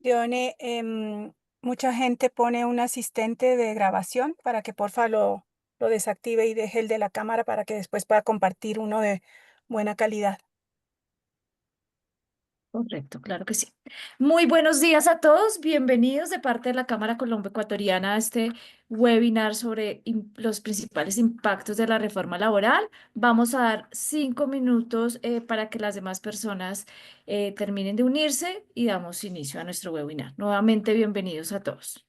Dione, mucha gente pone un asistente de grabación para que porfa lo desactive y deje el de la cámara para que después pueda compartir uno de buena calidad. Correcto, claro que sí. Muy buenos días a todos. Bienvenidos de parte de la Cámara Colombo Ecuatoriana a este webinar sobre los principales impactos de la reforma laboral. Vamos a dar 5 minutos para que las demás personas terminen de unirse y damos inicio a nuestro webinar. Nuevamente, bienvenidos a todos.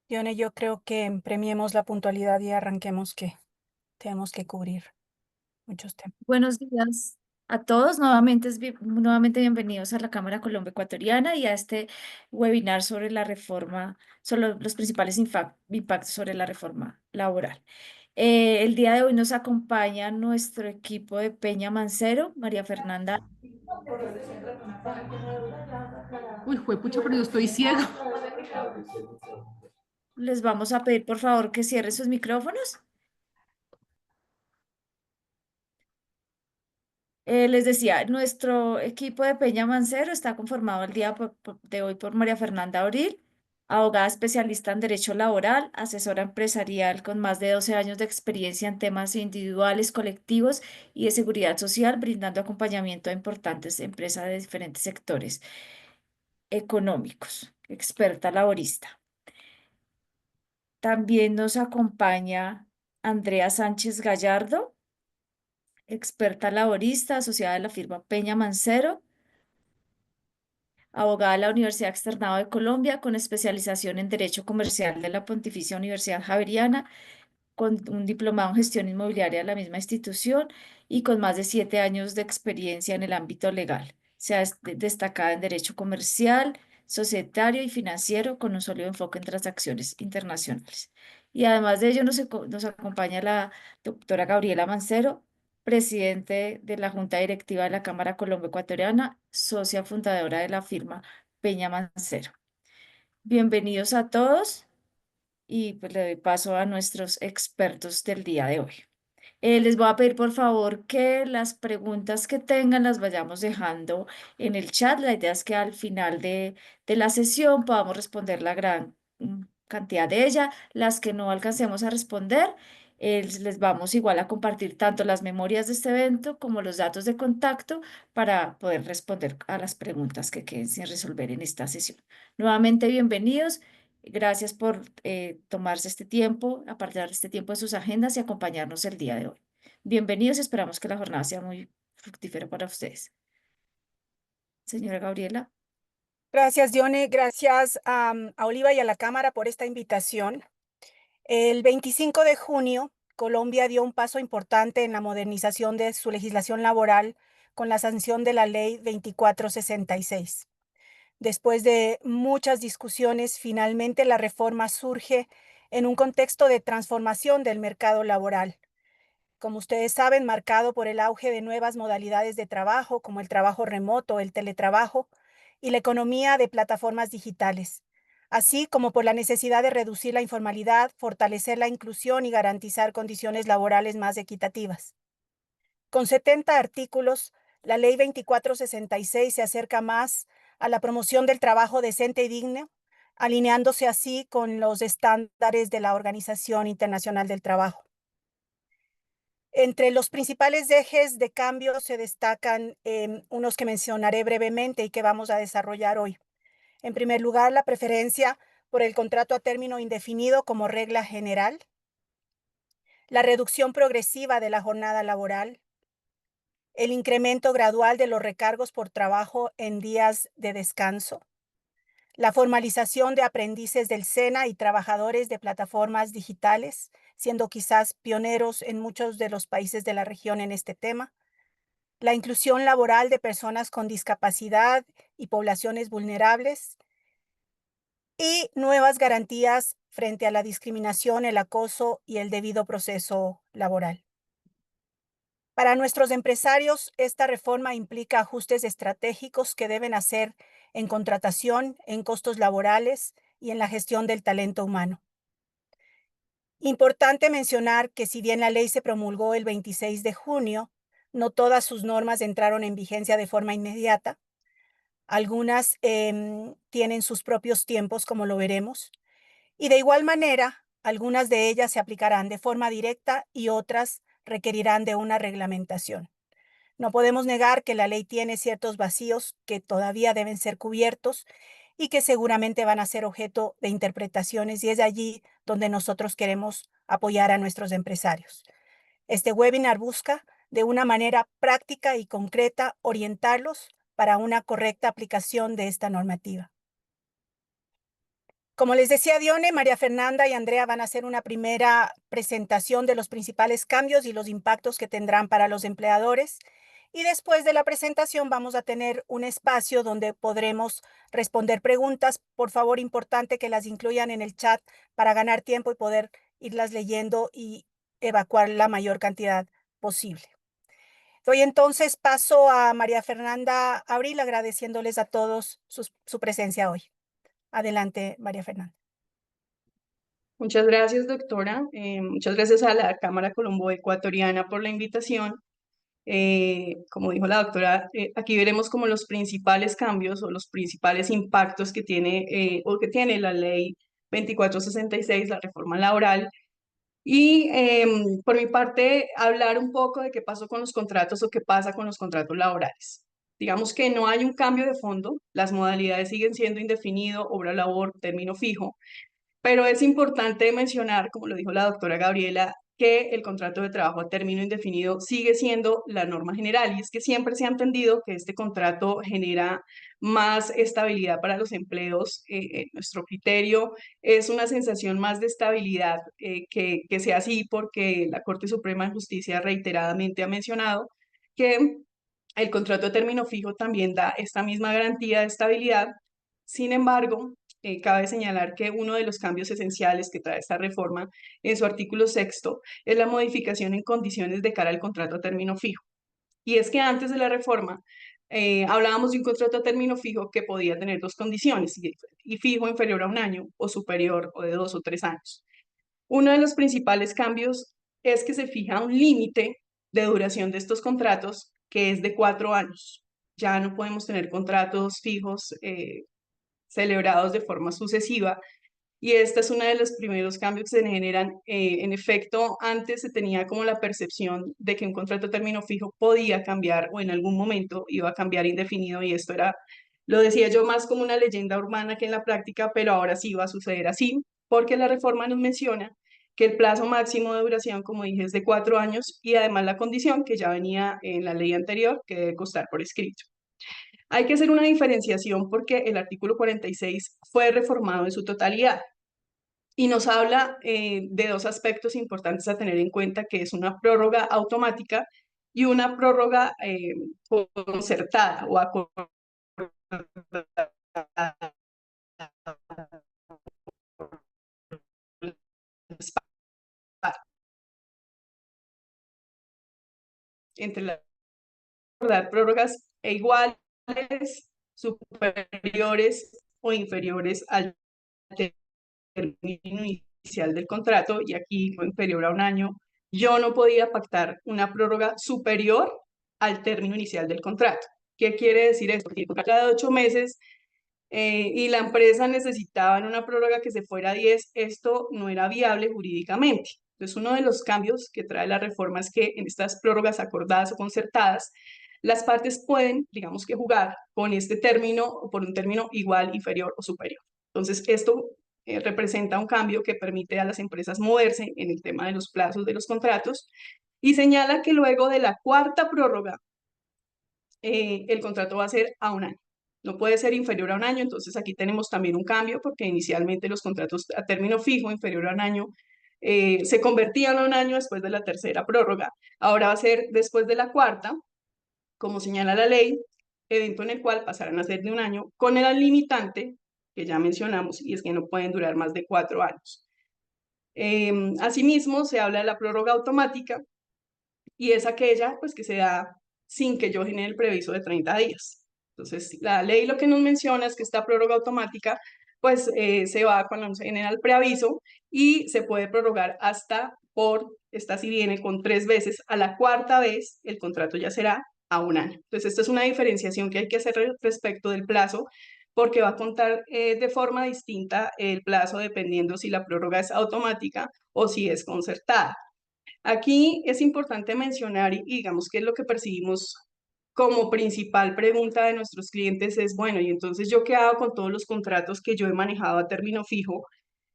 Dione, yo creo que premiemos la puntualidad y arranquemos que tenemos que cubrir muchos temas. Buenos días a todos. Nuevamente bienvenidos a la Cámara Colombo Ecuatoriana y a este webinar sobre la reforma, sobre los principales impactos sobre la reforma laboral. El día de hoy nos acompaña nuestro equipo de Peña Mancero, María Fernanda. Uy, juepucha, pero yo estoy ciego. Les vamos a pedir por favor que cierren sus micrófonos. Les decía, nuestro equipo de Peña Mancero está conformado el día de hoy por María Fernanda Abril, abogada especialista en Derecho Laboral, asesora empresarial con más de 12 años de experiencia en temas individuales, colectivos y de seguridad social, brindando acompañamiento a importantes empresas de diferentes sectores económicos, experta laborista. También nos acompaña Andrea Sánchez Gallardo, experta laborista, asociada de la firma Peña Mancero, abogada de la Universidad Externado de Colombia, con especialización en Derecho Comercial de la Pontificia Universidad Javeriana, con un diplomado en gestión inmobiliaria de la misma institución y con más de 7 años de experiencia en el ámbito legal. Se ha destacado en Derecho Comercial, Societario y Financiero, con un sólido enfoque en transacciones internacionales. Y además de ello nos acompaña la doctora Gabriela Mancero, presidente de la Junta Directiva de la Cámara Colombo Ecuatoriana, socia fundadora de la firma Peña Mancero. Bienvenidos a todos y pues le doy paso a nuestros expertos del día de hoy. Les voy a pedir por favor que las preguntas que tengan las vayamos dejando en el chat. La idea es que al final de la sesión podamos responder la gran cantidad de ellas. Las que no alcancemos a responder, les vamos igual a compartir tanto las memorias de este evento como los datos de contacto para poder responder a las preguntas que queden sin resolver en esta sesión. Nuevamente, bienvenidos. Gracias por tomarse este tiempo, apartar este tiempo de sus agendas y acompañarnos el día de hoy. Bienvenidos, esperamos que la jornada sea muy fructífera para ustedes. Señora Gabriela. Gracias, Dione. Gracias a Oliva y a la Cámara por esta invitación. El 25 de junio, Colombia dio un paso importante en la modernización de su legislación laboral con la sanción de la Ley 2466. Después de muchas discusiones, finalmente la reforma surge en un contexto de transformación del mercado laboral. Como ustedes saben, marcado por el auge de nuevas modalidades de trabajo, como el trabajo remoto, el teletrabajo y la economía de plataformas digitales, así como por la necesidad de reducir la informalidad, fortalecer la inclusión y garantizar condiciones laborales más equitativas. Con 70 artículos, la Ley 2466 se acerca más a la promoción del trabajo decente y digno, alineándose así con los estándares de la Organización Internacional del Trabajo. Entre los principales ejes de cambio se destacan unos que mencionaré brevemente y que vamos a desarrollar hoy. En primer lugar, la preferencia por el contrato a término indefinido como regla general, la reducción progresiva de la jornada laboral, el incremento gradual de los recargos por trabajo en días de descanso, la formalización de aprendices del SENA y trabajadores de plataformas digitales, siendo quizás pioneros en muchos de los países de la región en este tema, la inclusión laboral de personas con discapacidad y poblaciones vulnerables, y nuevas garantías frente a la discriminación, el acoso y el debido proceso laboral. Para nuestros empresarios, esta reforma implica ajustes estratégicos que deben hacer en contratación, en costos laborales y en la gestión del talento humano. Importante mencionar que si bien la ley se promulgó el 26 de junio, no todas sus normas entraron en vigencia de forma inmediata. Algunas tienen sus propios tiempos, como lo veremos. Y de igual manera, algunas de ellas se aplicarán de forma directa y otras requerirán de una reglamentación. No podemos negar que la ley tiene ciertos vacíos que todavía deben ser cubiertos y que seguramente van a ser objeto de interpretaciones, y es allí donde nosotros queremos apoyar a nuestros empresarios. Este webinar busca, de una manera práctica y concreta, orientarlos para una correcta aplicación de esta normativa. Como les decía Dione, María Fernanda y Andrea van a hacer una primera presentación de los principales cambios y los impactos que tendrán para los empleadores. Y después de la presentación vamos a tener un espacio donde podremos responder preguntas. Por favor, importante que las incluyan en el chat para ganar tiempo y poder irlas leyendo y evacuar la mayor cantidad posible. Doy entonces paso a María Fernanda Abril, agradeciéndoles a todos su presencia hoy. Adelante, María Fernanda. Muchas gracias, doctora. Muchas gracias a la Cámara Colombo Ecuatoriana por la invitación. Como dijo la doctora, aquí veremos como los principales cambios o los principales impactos que tiene o que tiene la ley 2466, la reforma laboral. Y por mi parte, hablar un poco de qué pasó con los contratos o qué pasa con los contratos laborales. Digamos que no hay un cambio de fondo, las modalidades siguen siendo indefinido, obra labor, término fijo, pero es importante mencionar, como lo dijo la doctora Gabriela, que el contrato de trabajo a término indefinido sigue siendo la norma general y es que siempre se ha entendido que este contrato genera más estabilidad para los empleos. Nuestro criterio es una sensación más de estabilidad, que sea así porque la Corte Suprema de Justicia reiteradamente ha mencionado que el contrato a término fijo también da esta misma garantía de estabilidad. Sin embargo, cabe señalar que uno de los cambios esenciales que trae esta reforma en su artículo sexto es la modificación en condiciones de cara al contrato a término fijo. Y es que antes de la reforma hablábamos de un contrato a término fijo que podía tener dos condiciones, y fijo inferior a un año o superior o de 2 o 3 años. Uno de los principales cambios es que se fija un límite de duración de estos contratos que es de 4 años. Ya no podemos tener contratos fijos celebrados de forma sucesiva. Y este es uno de los primeros cambios que se generan. En efecto, antes se tenía como la percepción de que un contrato a término fijo podía cambiar o en algún momento iba a cambiar indefinido y esto era, lo decía yo, más como una leyenda urbana que en la práctica, pero ahora sí va a suceder así, porque la reforma nos menciona que el plazo máximo de duración, como dije, es de 4 años y además la condición que ya venía en la ley anterior, que debe constar por escrito. Hay que hacer una diferenciación porque el artículo 46 fue reformado en su totalidad y nos habla de dos aspectos importantes a tener en cuenta, que es una prórroga automática y una prórroga concertada o acordada entre las prórrogas iguales, superiores o inferiores al término inicial del contrato, y aquí inferior a un año, yo no podía pactar una prórroga superior al término inicial del contrato. ¿Qué quiere decir esto? Que el contrato era de 8 meses y la empresa necesitaba una prórroga que se fuera a 10, esto no era viable jurídicamente. Entonces, uno de los cambios que trae la reforma es que en estas prórrogas acordadas o concertadas, las partes pueden, digamos que jugar con este término o por un término igual, inferior o superior. Entonces, esto representa un cambio que permite a las empresas moverse en el tema de los plazos de los contratos y señala que luego de la cuarta prórroga, el contrato va a ser a un año. No puede ser inferior a un año, entonces aquí tenemos también un cambio porque inicialmente los contratos a término fijo inferior a un año se convertían a un año después de la tercera prórroga. Ahora va a ser después de la cuarta, como señala la ley, evento en el cual pasarán a ser de un año con el limitante que ya mencionamos y es que no pueden durar más de 4 años. Asimismo, se habla de la prórroga automática y es aquella pues que se da sin que yo genere el preaviso de 30 días. Entonces, la ley lo que nos menciona es que esta prórroga automática pues se va cuando se genera el preaviso y se puede prorrogar hasta esta si viene con 3 veces, a la cuarta vez el contrato ya será a un año. Entonces, esta es una diferenciación que hay que hacer respecto del plazo porque va a contar de forma distinta el plazo dependiendo si la prórroga es automática o si es concertada. Aquí es importante mencionar, y digamos que es lo que percibimos como principal pregunta de nuestros clientes es, bueno, y entonces yo qué hago con todos los contratos que yo he manejado a término fijo,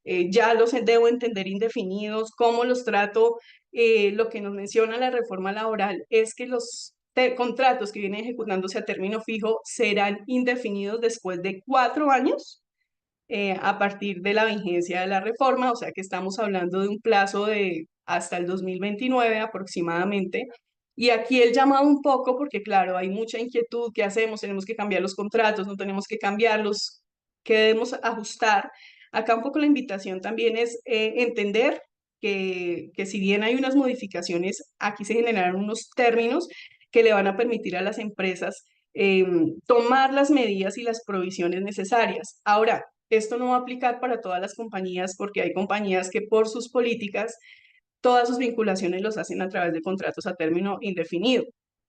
ya los debo entender indefinidos, cómo los trato. Lo que nos menciona la reforma laboral es que los contratos que vienen ejecutándose a término fijo serán indefinidos después de 4 años a partir de la vigencia de la reforma, o sea que estamos hablando de un plazo de hasta el 2029 aproximadamente. Y aquí el llamado un poco, porque claro, hay mucha inquietud, ¿qué hacemos? Tenemos que cambiar los contratos, no tenemos que cambiarlos, ¿qué debemos ajustar? Acá un poco la invitación también es entender que si bien hay unas modificaciones, aquí se generaron unos términos que le van a permitir a las empresas tomar las medidas y las provisiones necesarias. Ahora, esto no va a aplicar para todas las compañías porque hay compañías que por sus políticas todas sus vinculaciones los hacen a través de contratos a término indefinido.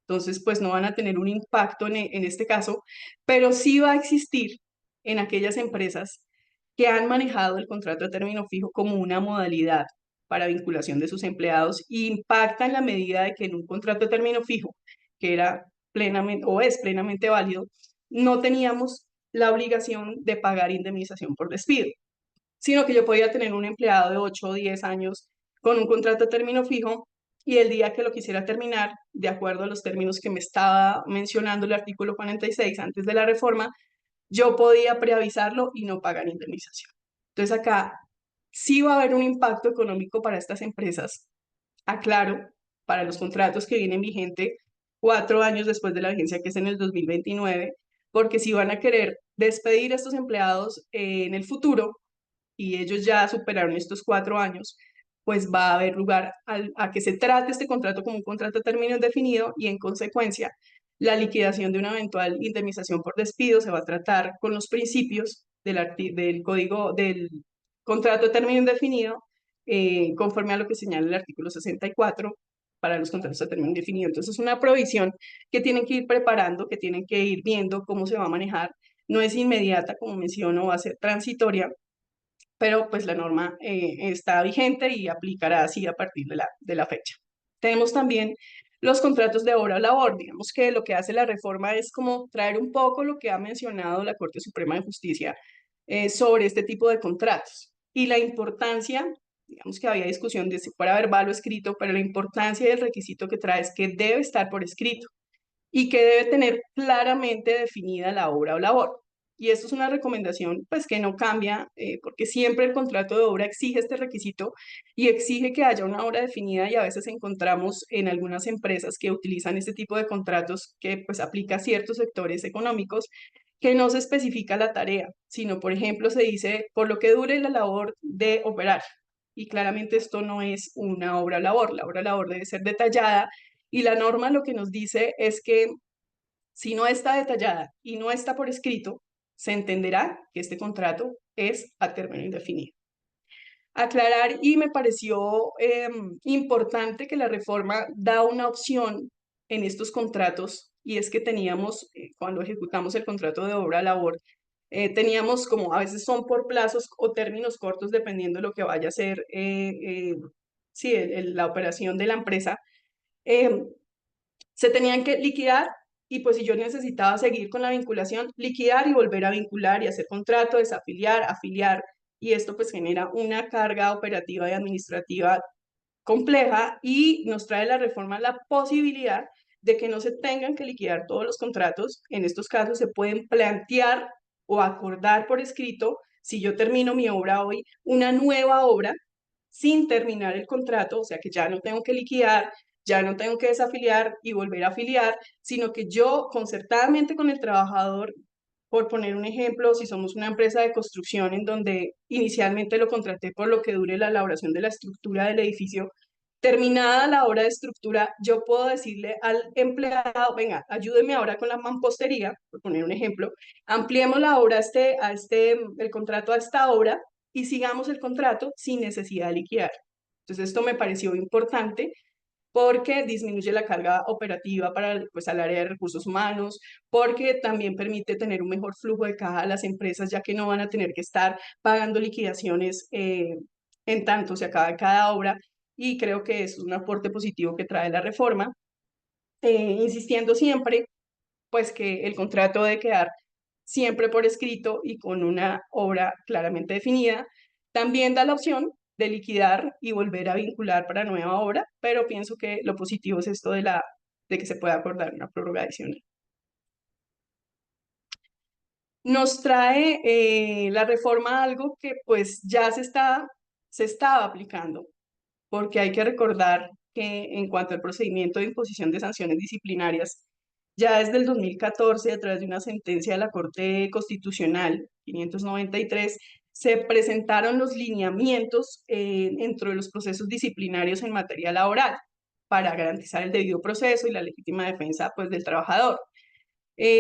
Entonces, pues no van a tener un impacto en este caso, pero sí va a existir en aquellas empresas que han manejado el contrato a término fijo como una modalidad para vinculación de sus empleados y impacta en la medida de que en un contrato a término fijo, que era plenamente o es plenamente válido, no teníamos la obligación de pagar indemnización por despido, sino que yo podía tener un empleado de 8 o 10 años con un contrato a término fijo y el día que lo quisiera terminar, de acuerdo a los términos que me estaba mencionando el artículo 46 antes de la reforma, yo podía preavisarlo y no pagar indemnización. Entonces acá sí va a haber un impacto económico para estas empresas, aclaro, para los contratos que vienen vigente 4 años después de la vigencia, que es en el 2029, porque si van a querer despedir a estos empleados en el futuro y ellos ya superaron estos 4 años, pues va a haber lugar a que se trate este contrato como un contrato a término indefinido y en consecuencia la liquidación de una eventual indemnización por despido se va a tratar con los principios del código del contrato a término indefinido conforme a lo que señala el artículo 64 para los contratos a término indefinido. Entonces es una provisión que tienen que ir preparando, que tienen que ir viendo cómo se va a manejar. No es inmediata, como menciono, va a ser transitoria, pero pues la norma está vigente y aplicará así a partir de la fecha. Tenemos también los contratos de obra o labor. Digamos que lo que hace la reforma es como traer un poco lo que ha mencionado la Corte Suprema de Justicia sobre este tipo de contratos y la importancia, digamos que había discusión de si fuera verbal o escrito, pero la importancia del requisito que trae es que debe estar por escrito y que debe tener claramente definida la obra o labor. Y esto es una recomendación pues que no cambia porque siempre el contrato de obra exige este requisito y exige que haya una obra definida y a veces encontramos en algunas empresas que utilizan este tipo de contratos que pues aplica a ciertos sectores económicos que no se especifica la tarea, sino por ejemplo se dice por lo que dure la labor de operar. Y claramente esto no es una obra labor, la obra labor debe ser detallada y la norma lo que nos dice es que si no está detallada y no está por escrito, se entenderá que este contrato es a término indefinido. Aclarar, y me pareció importante que la reforma da una opción en estos contratos, y es que teníamos, cuando ejecutamos el contrato de obra-labor, teníamos como a veces son por plazos o términos cortos, dependiendo de lo que vaya a ser sí, la operación de la empresa. Se tenían que liquidar y pues si yo necesitaba seguir con la vinculación, liquidar y volver a vincular y hacer contrato, desafiliar, afiliar, y esto pues genera una carga operativa y administrativa compleja y nos trae la reforma la posibilidad de que no se tengan que liquidar todos los contratos. En estos casos se pueden plantear o acordar por escrito, si yo termino mi obra hoy, una nueva obra sin terminar el contrato, o sea que ya no tengo que liquidar, ya no tengo que desafiliar y volver a afiliar, sino que yo concertadamente con el trabajador, por poner un ejemplo, si somos una empresa de construcción en donde inicialmente lo contraté por lo que dure la elaboración de la estructura del edificio, terminada la obra de estructura, yo puedo decirle al empleado, venga, ayúdeme ahora con la mampostería, por poner un ejemplo, ampliemos la obra el contrato a esta obra y sigamos el contrato sin necesidad de liquidar. Entonces esto me pareció importante porque disminuye la carga operativa para pues, al área de recursos humanos, porque también permite tener un mejor flujo de caja a las empresas, ya que no van a tener que estar pagando liquidaciones en tanto se acaba cada obra, y creo que eso es un aporte positivo que trae la reforma, insistiendo siempre pues que el contrato debe quedar siempre por escrito y con una obra claramente definida. También da la opción de liquidar y volver a vincular para nueva obra, pero pienso que lo positivo es esto de que se pueda acordar una prórroga adicional. Nos trae la reforma algo que pues ya se estaba aplicando, porque hay que recordar que en cuanto al procedimiento de imposición de sanciones disciplinarias, ya desde el 2014, a través de una sentencia de la Corte Constitucional 593, se presentaron los lineamientos dentro de los procesos disciplinarios en materia laboral para garantizar el debido proceso y la legítima defensa pues, del trabajador.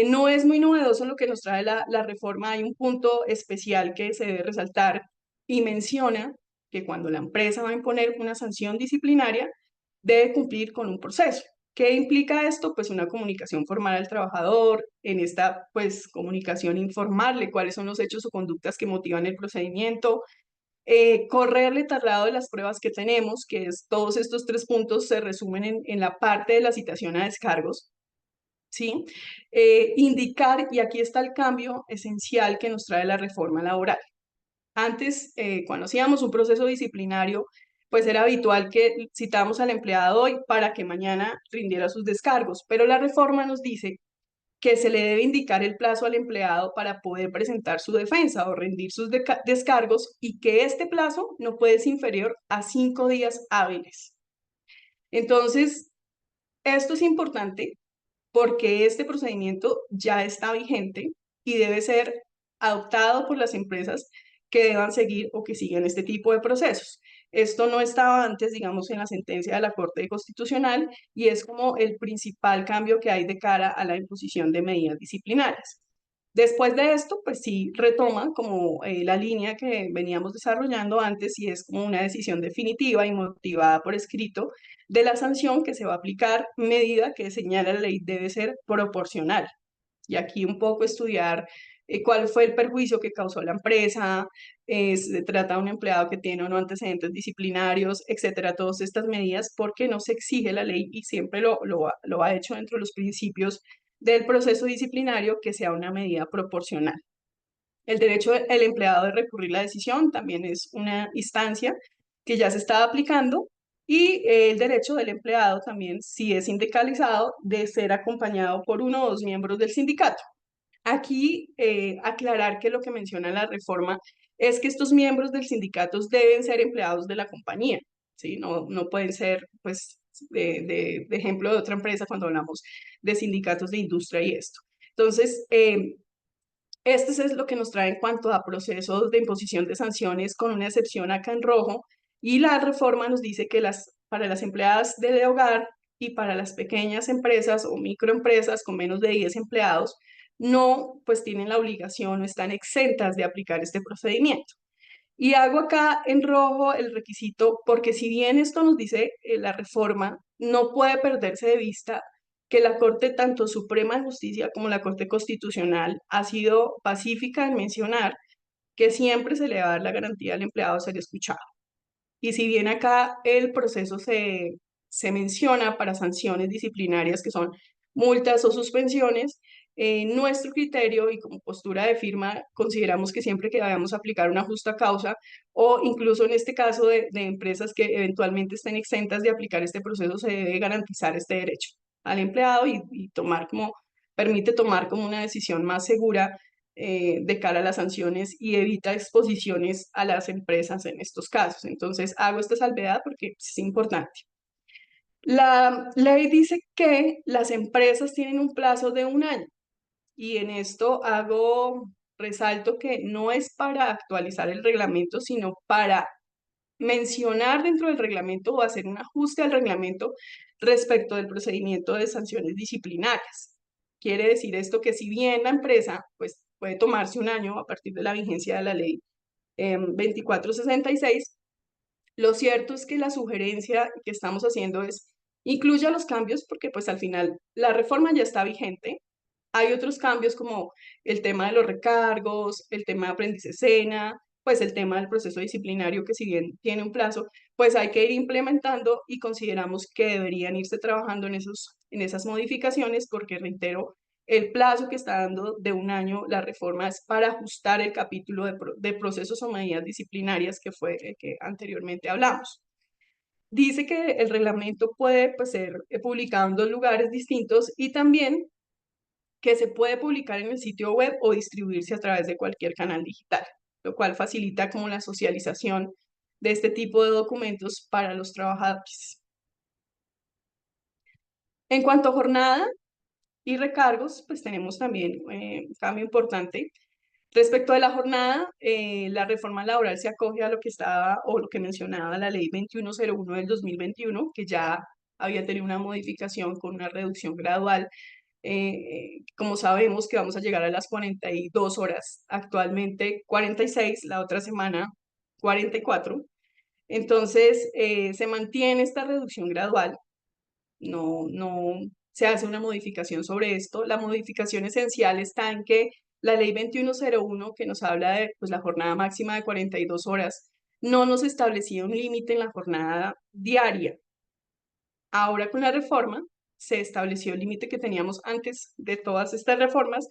No es muy novedoso lo que nos trae la reforma. Hay un punto especial que se debe resaltar y menciona que cuando la empresa va a imponer una sanción disciplinaria, debe cumplir con un proceso. ¿Qué implica esto? Pues una comunicación formal al trabajador, en esta pues comunicación informarle cuáles son los hechos o conductas que motivan el procedimiento, correrle traslado de las pruebas que tenemos, que es todos estos 3 puntos se resumen en la parte de la citación a descargos, ¿sí? Indicar, y aquí está el cambio esencial que nos trae la reforma laboral. Antes, cuando hacíamos un proceso disciplinario, pues era habitual que citamos al empleado hoy para que mañana rindiera sus descargos, pero la reforma nos dice que se le debe indicar el plazo al empleado para poder presentar su defensa o rendir sus descargos y que este plazo no puede ser inferior a 5 días hábiles. Entonces, esto es importante porque este procedimiento ya está vigente y debe ser adoptado por las empresas que deban seguir o que sigan este tipo de procesos. Esto no estaba antes, digamos, en la sentencia de la Corte Constitucional y es como el principal cambio que hay de cara a la imposición de medidas disciplinarias. Después de esto, pues sí retoma como la línea que veníamos desarrollando antes y es como una decisión definitiva y motivada por escrito de la sanción que se va a aplicar, medida que señala la ley debe ser proporcional. Y aquí un poco estudiar cuál fue el perjuicio que causó la empresa, se trata de un empleado que tiene o no antecedentes disciplinarios, etcétera, todas estas medidas, porque no se exige la ley y siempre lo ha hecho dentro de los principios del proceso disciplinario que sea una medida proporcional. El derecho del empleado de recurrir la decisión también es una instancia que ya se está aplicando y el derecho del empleado también, si es sindicalizado, de ser acompañado por uno o dos miembros del sindicato. Aquí aclarar que lo que menciona la reforma es que estos miembros del sindicato deben ser empleados de la compañía, ¿sí? No pueden ser, pues, de ejemplo de otra empresa cuando hablamos de sindicatos de industria y esto. Entonces, este es lo que nos trae en cuanto a procesos de imposición de sanciones, con una excepción acá en rojo, y la reforma nos dice que para las empleadas del hogar y para las pequeñas empresas o microempresas con menos de 10 empleados, no pues tienen la obligación o están exentas de aplicar este procedimiento. Y hago acá en rojo el requisito porque si bien esto nos dice la reforma, no puede perderse de vista que la Corte, tanto Suprema de Justicia como la Corte Constitucional, ha sido pacífica en mencionar que siempre se le va a dar la garantía al empleado de ser escuchado. Y si bien acá el proceso se menciona para sanciones disciplinarias que son multas o suspensiones, nuestro criterio y como postura de firma consideramos que siempre que vayamos a aplicar una justa causa o incluso en este caso de empresas que eventualmente estén exentas de aplicar este proceso, se debe garantizar este derecho al empleado y permite tomar como una decisión más segura de cara a las sanciones y evita exposiciones a las empresas en estos casos. Entonces, hago esta salvedad porque es importante. La ley dice que las empresas tienen un plazo de 1 año y en esto resalto que no es para actualizar el reglamento, sino para mencionar dentro del reglamento o hacer un ajuste al reglamento respecto del procedimiento de sanciones disciplinarias. Quiere decir esto que si bien la empresa pues, puede tomarse 1 año a partir de la vigencia de la ley 2466, lo cierto es que la sugerencia que estamos haciendo es incluya los cambios porque pues al final la reforma ya está vigente. Hay otros cambios como el tema de los recargos, el tema de aprendiz escena, pues el tema del proceso disciplinario que si bien tiene un plazo, pues hay que ir implementando y consideramos que deberían irse trabajando en esas modificaciones porque reitero, el plazo que está dando de 1 año la reforma es para ajustar el capítulo de procesos o medidas disciplinarias que fue el que anteriormente hablamos. Dice que el reglamento puede pues, ser publicado en 2 lugares distintos y también que se puede publicar en el sitio web o distribuirse a través de cualquier canal digital, lo cual facilita como la socialización de este tipo de documentos para los trabajadores. En cuanto a jornada y recargos, pues tenemos también un cambio importante. Respecto a la jornada, la reforma laboral se acoge a lo que estaba o lo que mencionaba la ley 2101 del 2021, que ya había tenido una modificación con una reducción gradual. Como sabemos que vamos a llegar a las 42 horas, actualmente 46, la otra semana 44. Entonces, se mantiene esta reducción gradual. no se hace una modificación sobre esto. La modificación esencial está en que la ley 2101, que nos habla de pues, la jornada máxima de 42 horas, no nos establecía un límite en la jornada diaria. Ahora con la reforma se estableció el límite que teníamos antes de todas estas reformas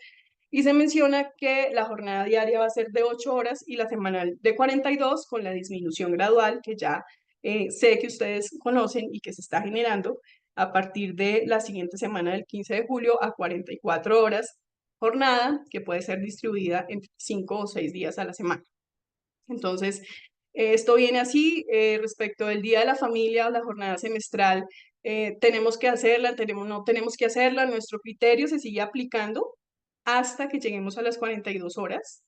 y se menciona que la jornada diaria va a ser de 8 horas y la semanal de 42 con la disminución gradual que ya sé que ustedes conocen y que se está generando a partir de la siguiente semana del 15 de julio a 44 horas jornada que puede ser distribuida en 5 o 6 días a la semana. Entonces, esto viene así respecto del Día de la Familia o la jornada semestral. Tenemos que hacerla, no tenemos que hacerla, nuestro criterio se sigue aplicando hasta que lleguemos a las 42 horas.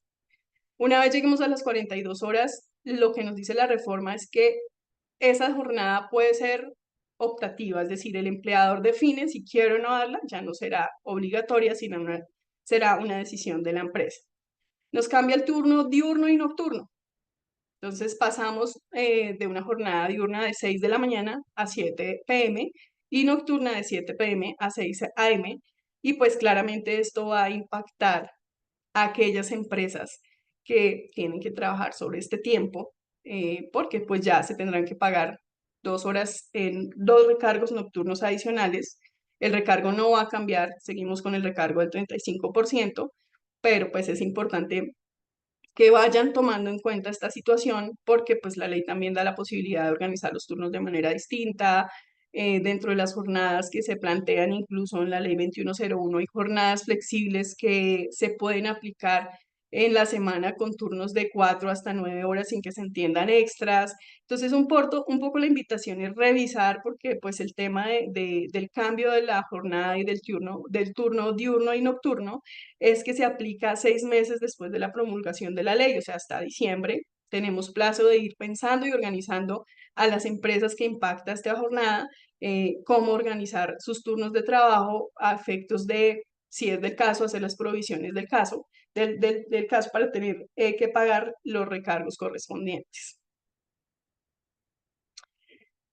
Una vez lleguemos a las 42 horas, lo que nos dice la reforma es que esa jornada puede ser optativa, es decir, el empleador define si quiere o no darla, ya no será obligatoria, sino será una decisión de la empresa. Nos cambia el turno diurno y nocturno. Entonces pasamos de una jornada diurna de 6 de la mañana a 7 p.m. y nocturna de 7 p.m. a 6 a.m. Y pues claramente esto va a impactar a aquellas empresas que tienen que trabajar sobre este tiempo porque pues ya se tendrán que pagar 2 horas en 2 recargos nocturnos adicionales. El recargo no va a cambiar, seguimos con el recargo del 35%, pero pues es importante que vayan tomando en cuenta esta situación porque pues la ley también da la posibilidad de organizar los turnos de manera distinta. Dentro de las jornadas que se plantean incluso en la ley 2101 hay jornadas flexibles que se pueden aplicar en la semana con turnos de 4 hasta 9 horas sin que se entiendan extras. Entonces un poco la invitación es revisar porque pues el tema del cambio de la jornada y del turno diurno y nocturno es que se aplica 6 meses después de la promulgación de la ley, o sea, hasta diciembre. Tenemos plazo de ir pensando y organizando a las empresas que impacta esta jornada, cómo organizar sus turnos de trabajo a efectos de, si es del caso, hacer las provisiones del caso, del caso para tener que pagar los recargos correspondientes.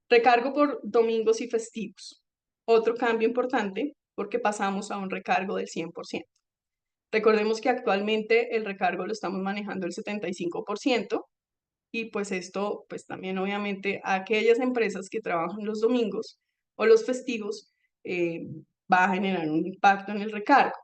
Recargo por domingos y festivos. Otro cambio importante porque pasamos a un recargo del 100%. Recordemos que actualmente el recargo lo estamos manejando el 75% y pues esto pues también obviamente a aquellas empresas que trabajan los domingos o los festivos va a generar un impacto en el recargo.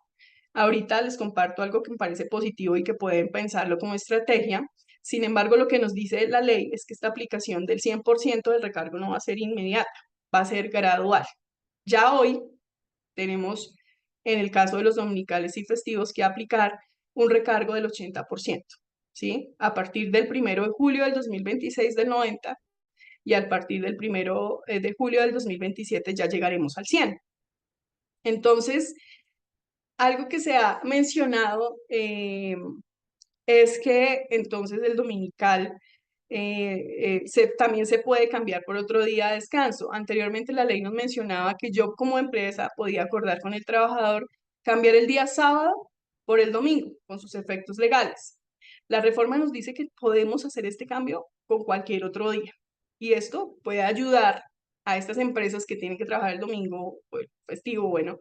Ahorita les comparto algo que me parece positivo y que pueden pensarlo como estrategia. Sin embargo, lo que nos dice la ley es que esta aplicación del 100% del recargo no va a ser inmediata, va a ser gradual. Ya hoy tenemos, en el caso de los dominicales y festivos, que aplicar un recargo del 80%, ¿sí? A partir del 1 de julio del 2026 del 90 y a partir del 1 de julio del 2027 ya llegaremos al 100. Entonces, algo que se ha mencionado es que entonces el dominical también se puede cambiar por otro día de descanso. Anteriormente la ley nos mencionaba que yo como empresa podía acordar con el trabajador cambiar el día sábado por el domingo, con sus efectos legales. La reforma nos dice que podemos hacer este cambio con cualquier otro día. Y esto puede ayudar a estas empresas que tienen que trabajar el domingo o el festivo, bueno,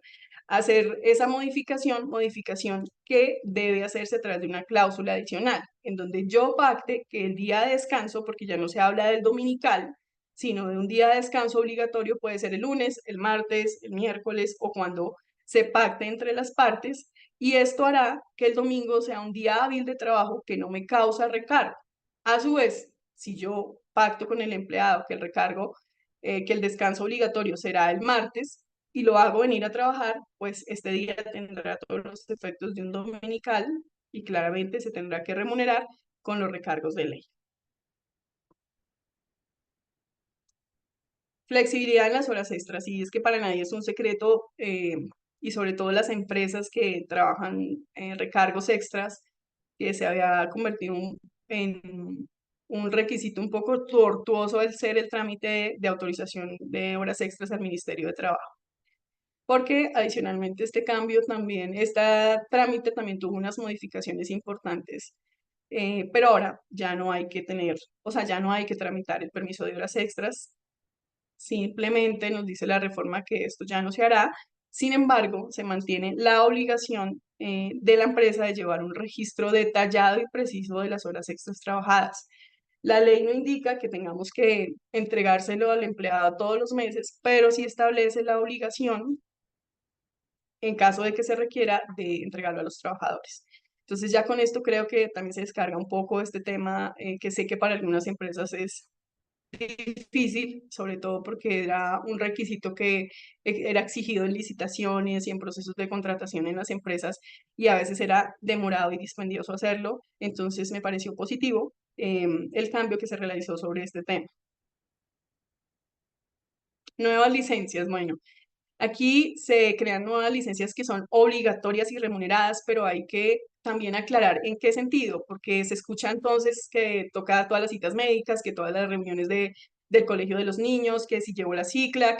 hacer esa modificación que debe hacerse a través de una cláusula adicional, en donde yo pacte que el día de descanso, porque ya no se habla del dominical, sino de un día de descanso obligatorio, puede ser el lunes, el martes, el miércoles o cuando se pacte entre las partes, y esto hará que el domingo sea un día hábil de trabajo que no me causa recargo. A su vez, si yo pacto con el empleado que el recargo, que el descanso obligatorio será el martes, y lo hago venir a trabajar, pues este día tendrá todos los efectos de un dominical y claramente se tendrá que remunerar con los recargos de ley. Flexibilidad en las horas extras, y es que para nadie es un secreto, y sobre todo las empresas que trabajan en recargos extras, que se había convertido en un requisito un poco tortuoso el ser el trámite de autorización de horas extras al Ministerio de Trabajo. Porque adicionalmente este cambio también, este trámite también tuvo unas modificaciones importantes, pero ahora ya no hay que tener, o sea, ya no hay que tramitar el permiso de horas extras Simplemente nos dice la reforma que esto ya no se hará. Sin embargo, se mantiene la obligación de la empresa de llevar un registro detallado y preciso de las horas extras trabajadas. La ley no indica que tengamos que entregárselo al empleado todos los meses, pero sí establece la obligación en caso de que se requiera de entregarlo a los trabajadores. Entonces ya con esto creo que también se descarga un poco este tema que sé que para algunas empresas es difícil, sobre todo porque era un requisito que era exigido en licitaciones y en procesos de contratación en las empresas y a veces era demorado y dispendioso hacerlo. Entonces me pareció positivo el cambio que se realizó sobre este tema. Nuevas licencias, bueno, aquí se crean nuevas licencias que son obligatorias y remuneradas, pero hay que también aclarar en qué sentido, porque se escucha entonces que toca todas las citas médicas, que todas las reuniones del colegio de los niños, que si llevo la cicla,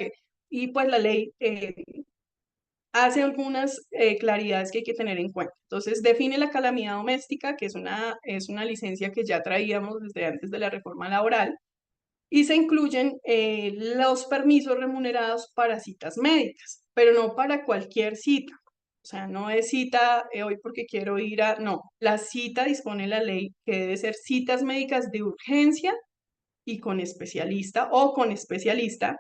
y pues la ley hace algunas claridades que hay que tener en cuenta. Entonces define la calamidad doméstica, que es una licencia que ya traíamos desde antes de la reforma laboral, y se incluyen los permisos remunerados para citas médicas, pero no para cualquier cita. O sea, no es cita hoy porque quiero ir a... No, la cita dispone la ley que debe ser citas médicas de urgencia y con especialista o con especialista,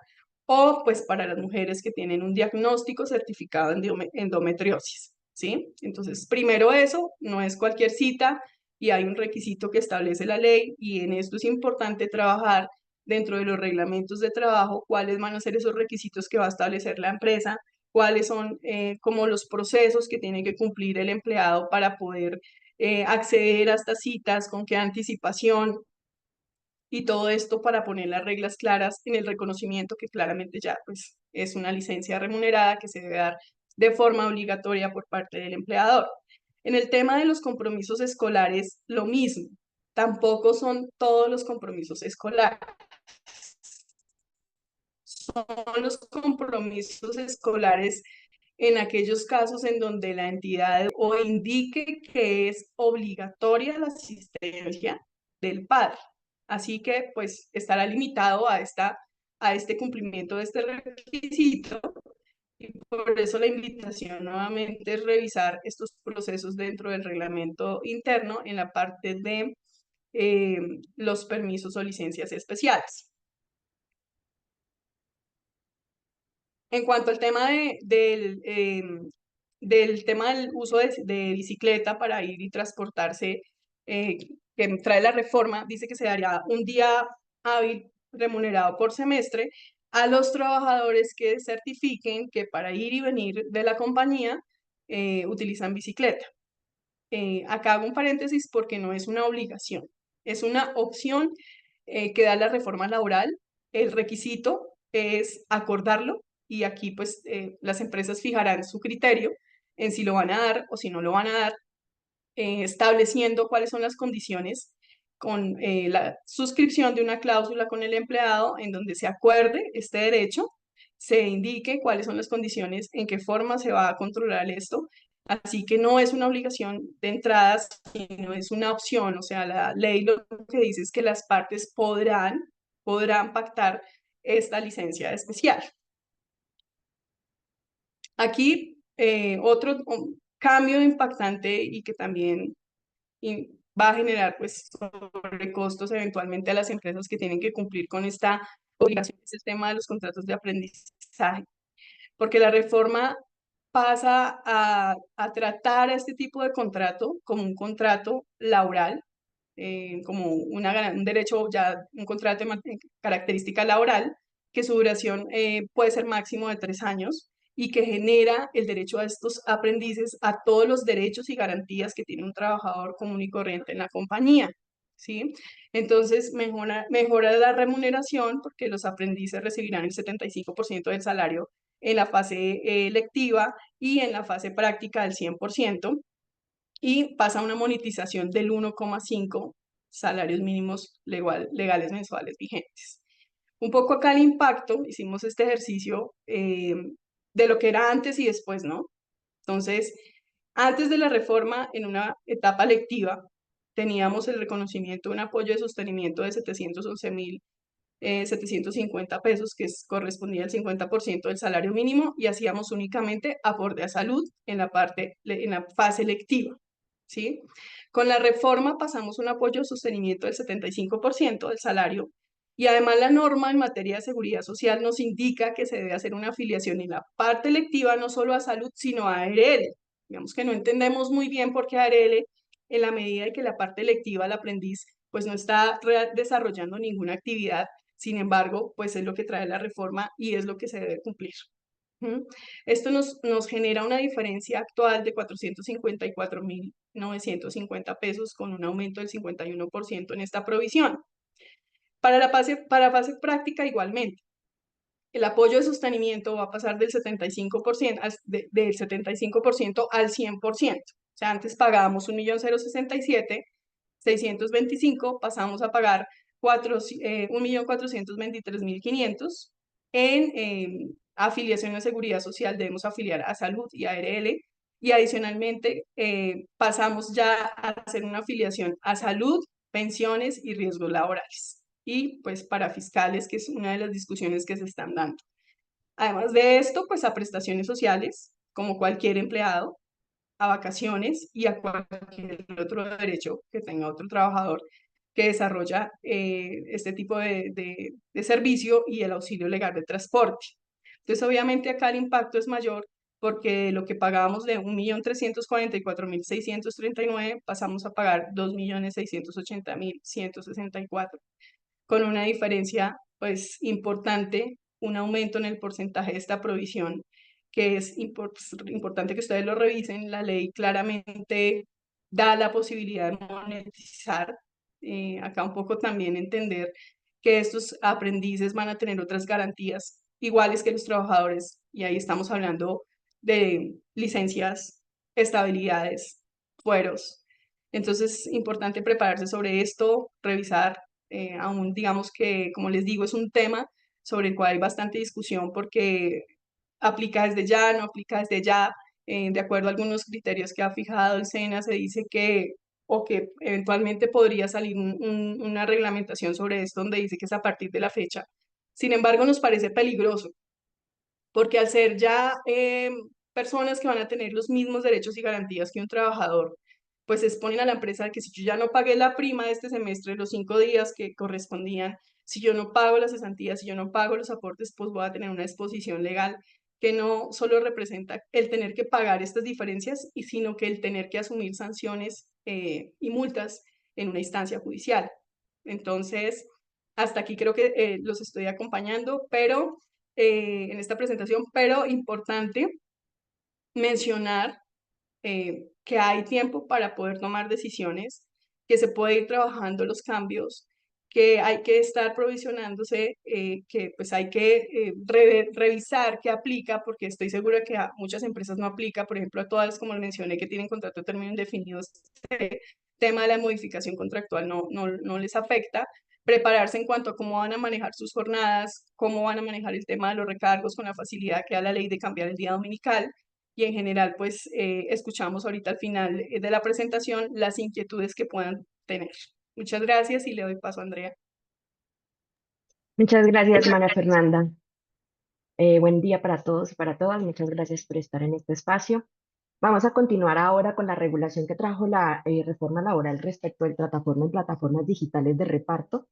o pues para las mujeres que tienen un diagnóstico certificado en endometriosis, ¿sí? Entonces, primero eso, no es cualquier cita y hay un requisito que establece la ley y en esto es importante trabajar dentro de los reglamentos de trabajo, cuáles van a ser esos requisitos que va a establecer la empresa, cuáles son como los procesos que tiene que cumplir el empleado para poder acceder a estas citas, con qué anticipación, y todo esto para poner las reglas claras en el reconocimiento que claramente ya pues, es una licencia remunerada que se debe dar de forma obligatoria por parte del empleador. En el tema de los compromisos escolares, lo mismo. Tampoco son todos los compromisos escolares. Son los compromisos escolares en aquellos casos en donde la entidad o indique que es obligatoria la asistencia del padre. Así que pues estará limitado a este cumplimiento de este requisito y por eso la invitación nuevamente es revisar estos procesos dentro del reglamento interno en la parte de los permisos o licencias especiales. En cuanto al tema del tema del uso de bicicleta para ir y transportarse, que trae la reforma, dice que se daría un día hábil remunerado por semestre a los trabajadores que certifiquen que para ir y venir de la compañía utilizan bicicleta. Acá hago un paréntesis porque no es una obligación, es una opción que da la reforma laboral. El requisito es acordarlo y aquí pues las empresas fijarán su criterio en si lo van a dar o si no lo van a dar, estableciendo cuáles son las condiciones con la suscripción de una cláusula con el empleado en donde se acuerde este derecho, se indique cuáles son las condiciones, en qué forma se va a controlar esto. Así que no es una obligación de entrada, sino es una opción. O sea, la ley lo que dice es que las partes podrán pactar esta licencia especial. Aquí otro cambio impactante y que también va a generar pues sobrecostos eventualmente a las empresas que tienen que cumplir con esta obligación, es el tema de los contratos de aprendizaje, porque la reforma pasa a tratar a este tipo de contrato como un contrato laboral, como un derecho ya, un contrato de característica laboral, que su duración puede ser máximo de 3 años y que genera el derecho a estos aprendices a todos los derechos y garantías que tiene un trabajador común y corriente en la compañía, ¿sí? Entonces, mejora la remuneración porque los aprendices recibirán el 75% del salario en la fase lectiva y en la fase práctica del 100%, y pasa a una monetización del 1,5 salarios mínimos legales mensuales vigentes. Un poco acá el impacto, hicimos este ejercicio de lo que era antes y después, ¿no? Entonces, antes de la reforma, en una etapa lectiva, teníamos el reconocimiento de un apoyo de sostenimiento de 711.000 750 pesos, correspondía al 50% del salario mínimo, y hacíamos únicamente aporte a salud en la fase lectiva, ¿sí? Con la reforma pasamos un apoyo de sostenimiento del 75% del salario, y además la norma en materia de seguridad social nos indica que se debe hacer una afiliación en la parte lectiva no solo a salud, sino a ARL. Digamos que no entendemos muy bien por qué ARL, en la medida de que la parte lectiva, el aprendiz, pues no está desarrollando ninguna actividad. Sin embargo, pues es lo que trae la reforma y es lo que se debe cumplir. Esto nos genera una diferencia actual de 454.950 pesos, con un aumento del 51% en esta provisión. Para fase práctica, igualmente, el apoyo de sostenimiento va a pasar del 75%, del 75% al 100%. O sea, antes pagábamos 1.067.625, pasamos a pagar 1.423.500. En afiliación a Seguridad Social debemos afiliar a Salud y a ARL, y adicionalmente pasamos ya a hacer una afiliación a Salud, pensiones y riesgos laborales, y pues para fiscales, que es una de las discusiones que se están dando. Además de esto, pues a prestaciones sociales, como cualquier empleado, a vacaciones y a cualquier otro derecho que tenga otro trabajador que desarrolla este tipo de servicio, y el auxilio legal de transporte. Entonces, obviamente acá el impacto es mayor, porque lo que pagábamos de 1.344.639 pasamos a pagar 2.680.164, con una diferencia pues importante, un aumento en el porcentaje de esta provisión, que es importante que ustedes lo revisen. La ley claramente da la posibilidad de monetizar. Acá un poco también entender que estos aprendices van a tener otras garantías iguales que los trabajadores, y ahí estamos hablando de licencias, estabilidades, fueros. Entonces, es importante prepararse sobre esto, revisar. Aún digamos que, como les digo, es un tema sobre el cual hay bastante discusión, porque aplica desde ya, no aplica desde ya. De acuerdo a algunos criterios que ha fijado el SENA, se dice que eventualmente podría salir una reglamentación sobre esto, donde dice que es a partir de la fecha. Sin embargo, nos parece peligroso, porque al ser ya personas que van a tener los mismos derechos y garantías que un trabajador, pues exponen a la empresa que si yo ya no pagué la prima de este semestre, los 5 días que correspondían, si yo no pago las cesantías, si yo no pago los aportes, pues voy a tener una exposición legal que no solo representa el tener que pagar estas diferencias, sino que el tener que asumir sanciones y multas en una instancia judicial. Entonces, hasta aquí creo que los estoy acompañando, pero en esta presentación, pero importante mencionar que hay tiempo para poder tomar decisiones, que se puede ir trabajando los cambios, que hay que estar provisionándose, que pues hay que revisar qué aplica, porque estoy segura que a muchas empresas no aplica. Por ejemplo, a todas, como les mencioné, que tienen contrato de término indefinido, este tema de la modificación contractual no les afecta. Prepararse en cuanto a cómo van a manejar sus jornadas, cómo van a manejar el tema de los recargos, con la facilidad que da la ley de cambiar el día dominical. Y en general, pues escuchamos ahorita al final de la presentación las inquietudes que puedan tener. Muchas gracias, y le doy paso a Andrea. Muchas gracias, María Fernanda. Buen día para todos y para todas. Muchas gracias por estar en este espacio. Vamos a continuar ahora con la regulación que trajo la reforma laboral respecto del plataforma en plataformas digitales de reparto.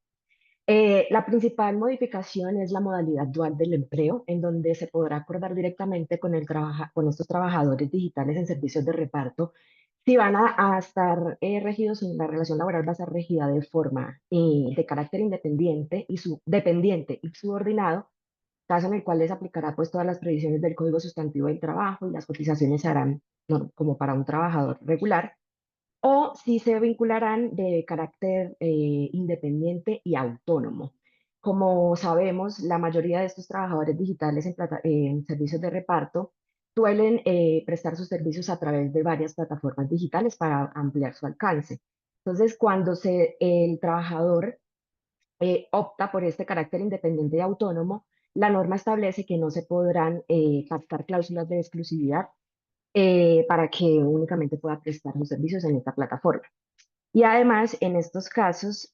La principal modificación es la modalidad dual del empleo, en donde se podrá acordar directamente con estos trabajadores digitales en servicios de reparto si van a estar regidos, en la relación laboral va a ser regida de forma de carácter independiente dependiente y subordinado, caso en el cual les aplicará pues todas las previsiones del Código Sustantivo del Trabajo, y las cotizaciones se harán como para un trabajador regular, o si se vincularán de carácter independiente y autónomo. Como sabemos, la mayoría de estos trabajadores digitales en servicios de reparto suelen prestar sus servicios a través de varias plataformas digitales para ampliar su alcance. Entonces, cuando el trabajador opta por este carácter independiente y autónomo, la norma establece que no se podrán pactar cláusulas de exclusividad para que únicamente pueda prestar los servicios en esta plataforma. Y además, en estos casos,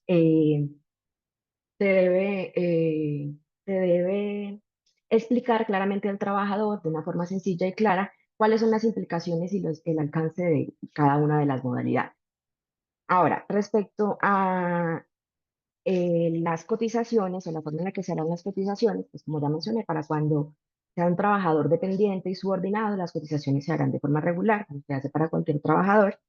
se debe explicar claramente al trabajador de una forma sencilla y clara cuáles son las implicaciones y el alcance de cada una de las modalidades. Ahora, respecto a las cotizaciones o la forma en la que se harán las cotizaciones, pues como ya mencioné, para cuando sea un trabajador dependiente y subordinado, las cotizaciones se harán de forma regular, como se hace para cualquier trabajador.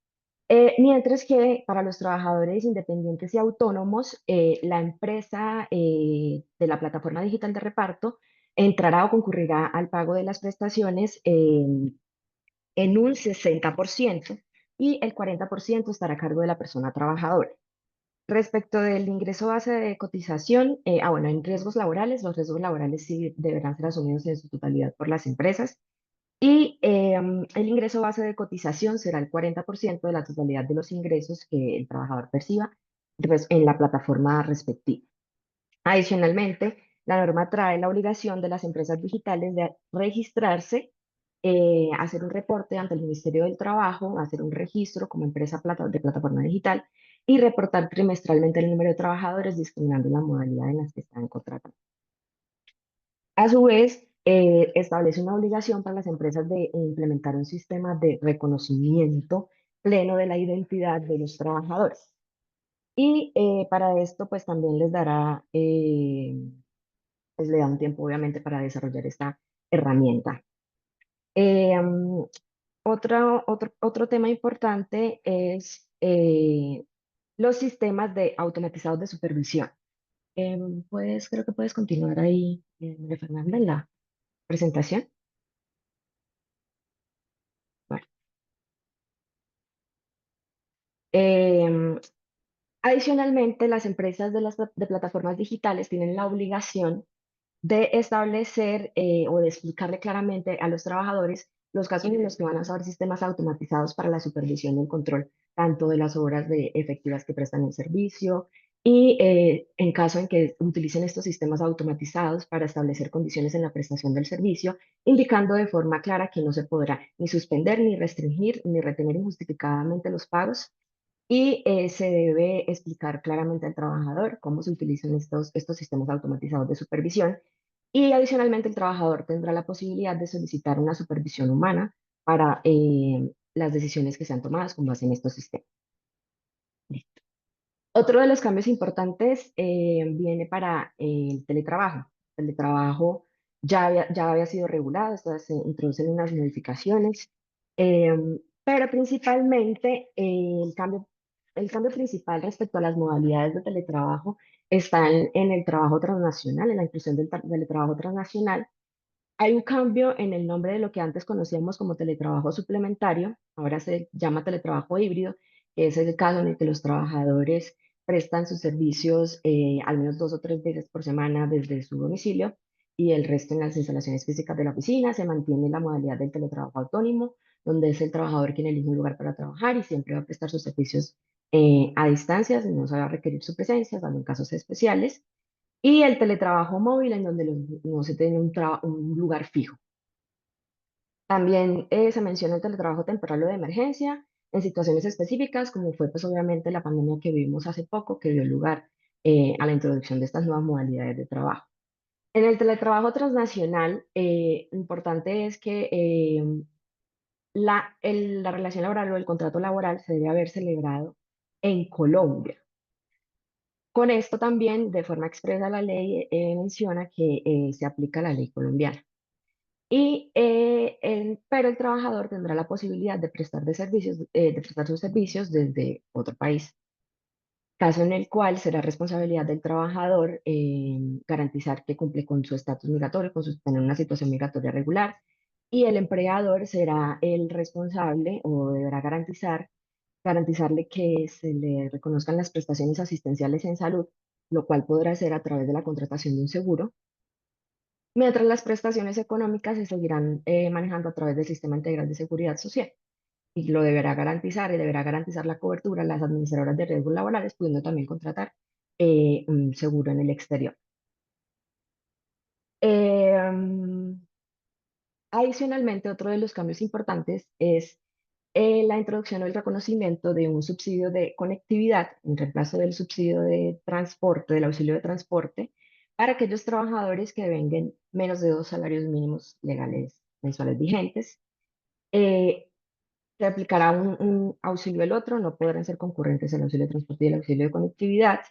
Mientras que para los trabajadores independientes y autónomos, la empresa de la plataforma digital de reparto entrará o concurrirá al pago de las prestaciones en un 60% y el 40% estará a cargo de la persona trabajadora. Respecto del ingreso base de cotización, bueno, en riesgos laborales, los riesgos laborales sí deberán ser asumidos en su totalidad por las empresas. Y el ingreso base de cotización será el 40% de la totalidad de los ingresos que el trabajador perciba en la plataforma respectiva. Adicionalmente, la norma trae la obligación de las empresas digitales de registrarse, hacer un reporte ante el Ministerio del Trabajo, hacer un registro como empresa de plataforma digital y reportar trimestralmente el número de trabajadores discriminando la modalidad en las que están contratados. A su vez, establece una obligación para las empresas de implementar un sistema de reconocimiento pleno de la identidad de los trabajadores. Y para esto, pues también pues le da un tiempo, obviamente, para desarrollar esta herramienta. Otro tema importante es los sistemas automatizados de supervisión. Creo que puedes continuar ahí, María Fernanda, en la presentación. Bueno. Em, Adicionalmente, las empresas de plataformas digitales tienen la obligación de establecer o de explicarle claramente a los trabajadores los casos en los que van a usar sistemas automatizados para la supervisión y el control, tanto de las horas efectivas que prestan el servicio y en caso en que utilicen estos sistemas automatizados para establecer condiciones en la prestación del servicio, indicando de forma clara que no se podrá ni suspender, ni restringir, ni retener injustificadamente los pagos y se debe explicar claramente al trabajador cómo se utilizan estos sistemas automatizados de supervisión. Y adicionalmente el trabajador tendrá la posibilidad de solicitar una supervisión humana para las decisiones que sean tomadas con base en estos sistemas. Listo. Otro de los cambios importantes viene para el teletrabajo. El teletrabajo ya había sido regulado, se introducen unas modificaciones, pero principalmente el cambio principal respecto a las modalidades de teletrabajo está en el trabajo transnacional, en la inclusión del teletrabajo transnacional. Hay un cambio en el nombre de lo que antes conocíamos como teletrabajo suplementario, ahora se llama teletrabajo híbrido, que es el caso en el que los trabajadores prestan sus servicios al menos 2 o 3 veces por semana desde su domicilio y el resto en las instalaciones físicas de la oficina. Se mantiene la modalidad del teletrabajo autónomo, donde es el trabajador quien elige un lugar para trabajar y siempre va a prestar sus servicios a distancia, no se va a requerir su presencia, salvo en casos especiales. Y el teletrabajo móvil, en donde no se tiene un lugar fijo. También se menciona el teletrabajo temporal o de emergencia en situaciones específicas, como fue pues obviamente la pandemia que vivimos hace poco, que dio lugar a la introducción de estas nuevas modalidades de trabajo. En el teletrabajo transnacional, importante es que la relación laboral o el contrato laboral se debe haber celebrado en Colombia. Con esto también, de forma expresa, la ley menciona que se aplica la ley colombiana. Pero el trabajador tendrá la posibilidad de de prestar sus servicios desde otro país, caso en el cual será responsabilidad del trabajador garantizar que cumple con su estatus migratorio, tener una situación migratoria regular, y el empleador será el responsable o deberá garantizarle que se le reconozcan las prestaciones asistenciales en salud, lo cual podrá hacer a través de la contratación de un seguro, mientras las prestaciones económicas se seguirán manejando a través del Sistema Integral de Seguridad Social. Y lo deberá garantizar y deberá garantizar la cobertura las administradoras de riesgos laborales, pudiendo también contratar un seguro en el exterior. Adicionalmente, otro de los cambios importantes es la introducción o el reconocimiento de un subsidio de conectividad en reemplazo del subsidio de transporte, del auxilio de transporte, para aquellos trabajadores que vengan menos de 2 salarios mínimos legales mensuales vigentes. Se aplicará un auxilio del otro, no podrán ser concurrentes el auxilio de transporte y el auxilio de conectividad.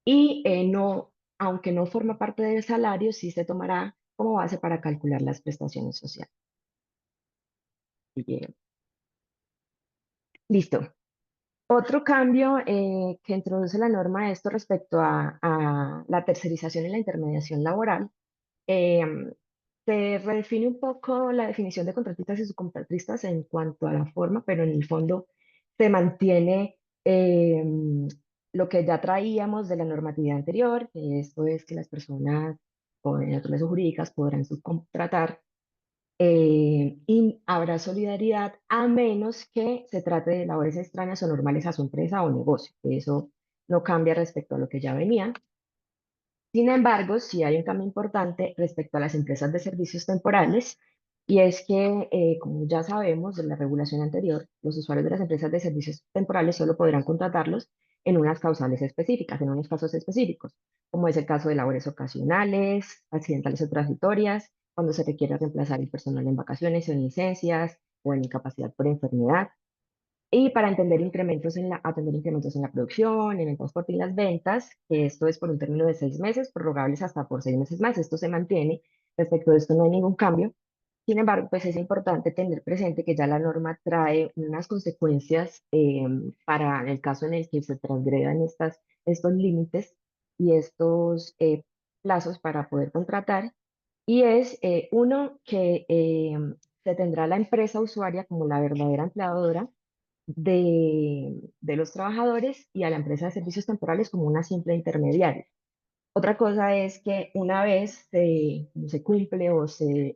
Y no, aunque no forma parte del salario, sí se tomará como base para calcular las prestaciones sociales. Bien. Listo. Otro cambio que introduce la norma esto respecto a la tercerización y la intermediación laboral, em, se redefine un poco la definición de contratistas y subcontratistas en cuanto a la forma, pero en el fondo se mantiene lo que ya traíamos de la normatividad anterior, que esto es que las personas con naturaleza jurídicas podrán subcontratar y habrá solidaridad a menos que se trate de labores extrañas o normales a su empresa o negocio. Eso no cambia respecto a lo que ya venía. Sin embargo, sí hay un cambio importante respecto a las empresas de servicios temporales, y es que, como ya sabemos de la regulación anterior, los usuarios de las empresas de servicios temporales solo podrán contratarlos en unas causales específicas, en unos casos específicos, como es el caso de labores ocasionales, accidentales o transitorias, cuando se requiere reemplazar el personal en vacaciones o en licencias o en incapacidad por enfermedad. Y para atender incrementos en la producción, en el transporte y las ventas, que esto es por un término de 6 meses, prorrogables hasta por 6 meses más. Esto se mantiene. Respecto de esto no hay ningún cambio. Sin embargo, pues es importante tener presente que ya la norma trae unas consecuencias para el caso en el que se transgredan estos límites y estos plazos para poder contratar. Y es, uno, que se tendrá la empresa usuaria como la verdadera empleadora de los trabajadores y a la empresa de servicios temporales como una simple intermediaria. Otra cosa es que una vez se cumple o se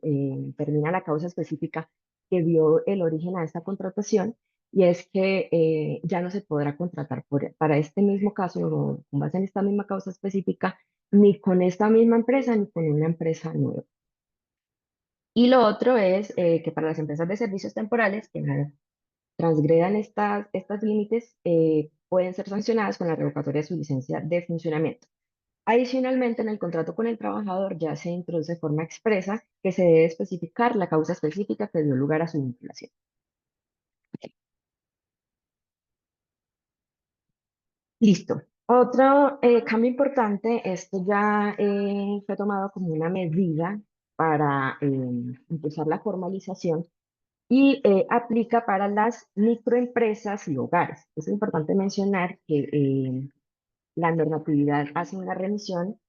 termina la causa específica que dio el origen a esta contratación, y es que ya no se podrá contratar para este mismo caso o con base en esta misma causa específica, ni con esta misma empresa ni con una empresa nueva. Y lo otro es que para las empresas de servicios temporales que transgredan estos límites, pueden ser sancionadas con la revocatoria de su licencia de funcionamiento. Adicionalmente, en el contrato con el trabajador ya se introduce de forma expresa que se debe especificar la causa específica que dio lugar a su vinculación. Listo. Otro cambio importante, esto ya fue tomado como una medida para impulsar la formalización y aplica para las microempresas y hogares. Es importante mencionar que la normatividad hace una remisión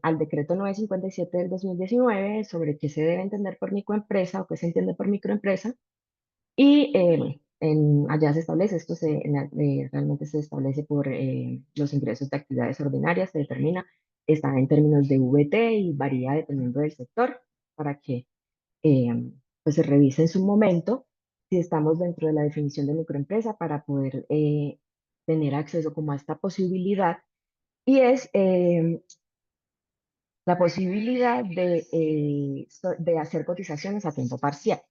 al decreto 957 del 2019 sobre qué se debe entender por microempresa o qué se entiende por microempresa. Y allá se establece, realmente se establece por los ingresos de actividades ordinarias, se determina, está en términos de VT y varía dependiendo del sector para que eh, pues se revise en su momento si estamos dentro de la definición de microempresa para poder tener acceso como a esta posibilidad, y es la posibilidad de hacer cotizaciones a tiempo parcial.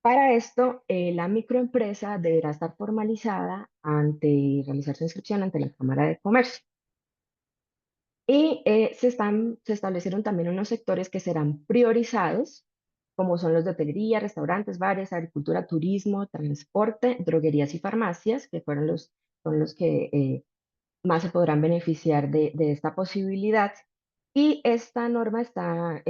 Para esto, la microempresa deberá estar formalizada ante realizar su inscripción ante la Cámara de Comercio. Y se establecieron también unos sectores que serán priorizados, como son los de hotelería, restaurantes, bares, agricultura, turismo, transporte, droguerías y farmacias, que son los que más se podrán beneficiar de esta posibilidad. Y esta norma está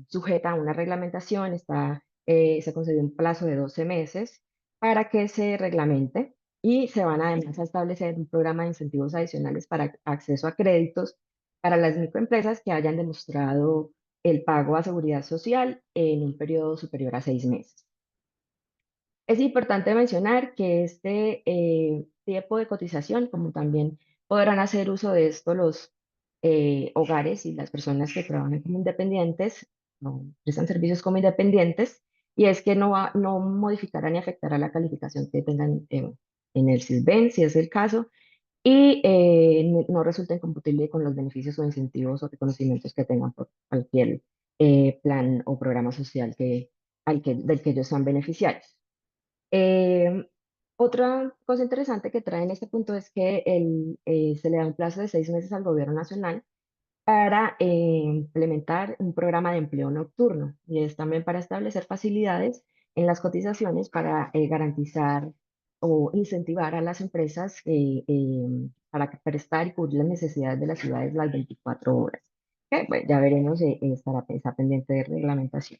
sujeta a una reglamentación, se concedió un plazo de 12 meses para que se reglamente, y se van además a establecer un programa de incentivos adicionales para acceso a créditos para las microempresas que hayan demostrado el pago a seguridad social en un periodo superior a 6 meses. Es importante mencionar que este tiempo de cotización, como también podrán hacer uso de esto los hogares y las personas que trabajan como independientes, o prestan servicios como independientes, y es que no modificará ni afectará la calificación que tengan en el SISBEN, si es el caso, y no resulta incompatible con los beneficios o incentivos o reconocimientos que tengan por cualquier plan o programa social del que ellos sean beneficiarios. Eh, Otra cosa interesante que trae en este punto es que se le da un plazo de 6 meses al gobierno nacional para implementar un programa de empleo nocturno y es también para establecer facilidades en las cotizaciones para garantizar o incentivar a las empresas para prestar y cubrir las necesidades de las ciudades las 24 horas. Que, bueno, ya veremos, está pendiente de reglamentación.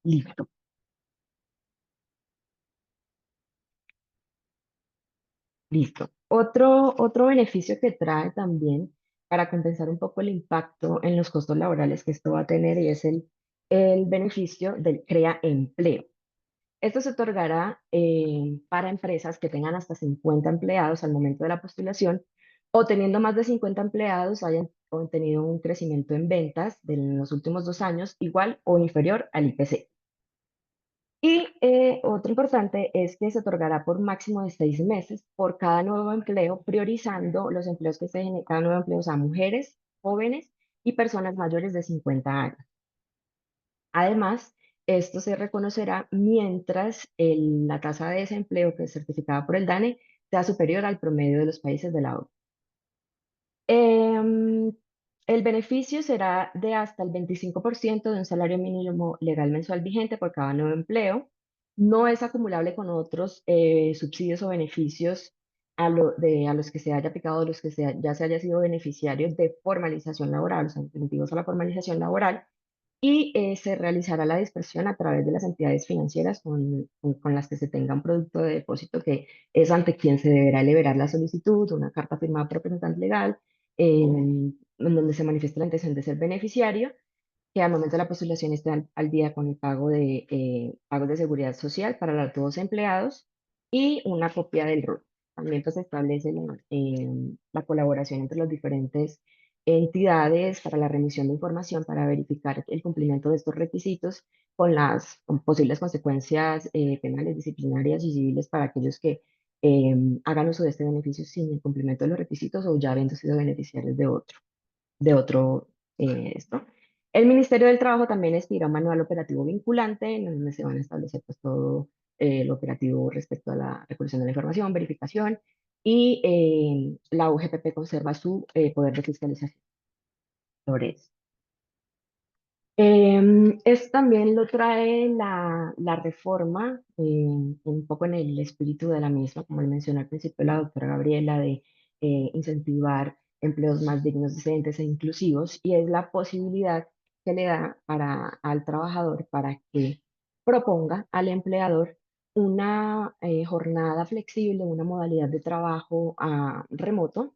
Listo. Listo. Otro beneficio que trae también para compensar un poco el impacto en los costos laborales que esto va a tener y es el beneficio del crea empleo. Esto se otorgará para empresas que tengan hasta 50 empleados al momento de la postulación o teniendo más de 50 empleados hayan tenido un crecimiento en ventas de los últimos 2 años igual o inferior al IPC. Y otro importante es que se otorgará por máximo de 6 meses por cada nuevo empleo, priorizando los empleos que se generen, cada nuevo empleo a mujeres, jóvenes y personas mayores de 50 años. Además, esto se reconocerá mientras la tasa de desempleo que es certificada por el DANE sea superior al promedio de los países de la OCDE. El beneficio será de hasta el 25% de un salario mínimo legal mensual vigente por cada nuevo empleo. No es acumulable con otros subsidios o beneficios a los que se haya aplicado, a los que ya se haya sido beneficiario de formalización laboral, o sea, incentivos a la formalización laboral, y se realizará la dispersión a través de las entidades financieras con las que se tenga un producto de depósito que es ante quien se deberá liberar la solicitud, una carta firmada por representante legal, en donde se manifiesta la intención de ser beneficiario, que al momento de la postulación esté al día con el pago de pagos de seguridad social para los dos empleados y una copia del RUT. También pues, se establece la colaboración entre las diferentes entidades para la remisión de información para verificar el cumplimiento de estos requisitos con posibles consecuencias penales, disciplinarias y civiles para aquellos que hagan uso de este beneficio sin el cumplimiento de los requisitos o ya habiendo sido beneficiarios de otro esto. El Ministerio del Trabajo también expira un manual operativo vinculante en donde se van a establecer pues, todo lo operativo respecto a la recolección de la información, verificación y la UGPP conserva su poder de fiscalización sobre eso. Esto también lo trae la reforma, un poco en el espíritu de la misma, como le mencionó al principio la doctora Gabriela, de incentivar empleos más dignos, decentes e inclusivos, y es la posibilidad que le da al trabajador para que proponga al empleador una jornada flexible, una modalidad de trabajo remoto,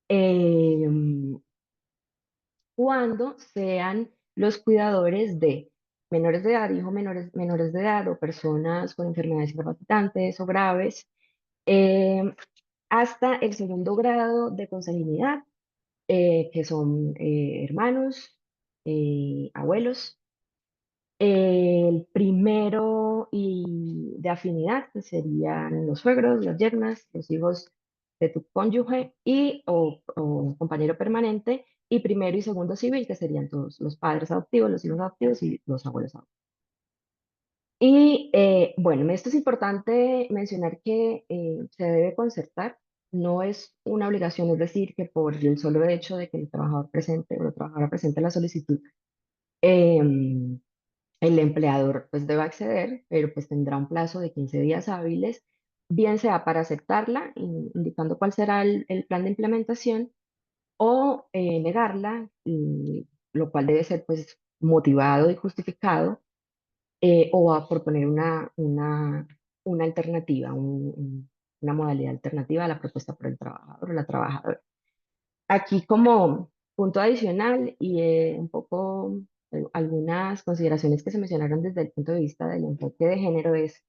em, cuando sean los cuidadores de menores de edad, hijos menores de edad o personas con enfermedades incapacitantes o graves, eh, hasta el segundo grado de consanguinidad, que son hermanos, abuelos. El primero y de afinidad, que serían los suegros, las yernas, los hijos de tu cónyuge o compañero permanente. Y primero y segundo civil, que serían todos los padres adoptivos, los hijos adoptivos y los abuelos adoptivos. Y bueno, esto es importante mencionar que se debe concertar, no es una obligación, es decir, que por el solo hecho de que el trabajador presente o la trabajadora presente la solicitud, em, el empleador pues debe acceder, pero pues tendrá un plazo de 15 días hábiles, bien sea para aceptarla, indicando cuál será el plan de implementación, o negarla, lo cual debe ser pues motivado y justificado, o a proponer una alternativa, una modalidad alternativa a la propuesta por el trabajador o la trabajadora. Aquí como punto adicional y un poco algunas consideraciones que se mencionaron desde el punto de vista del enfoque de género es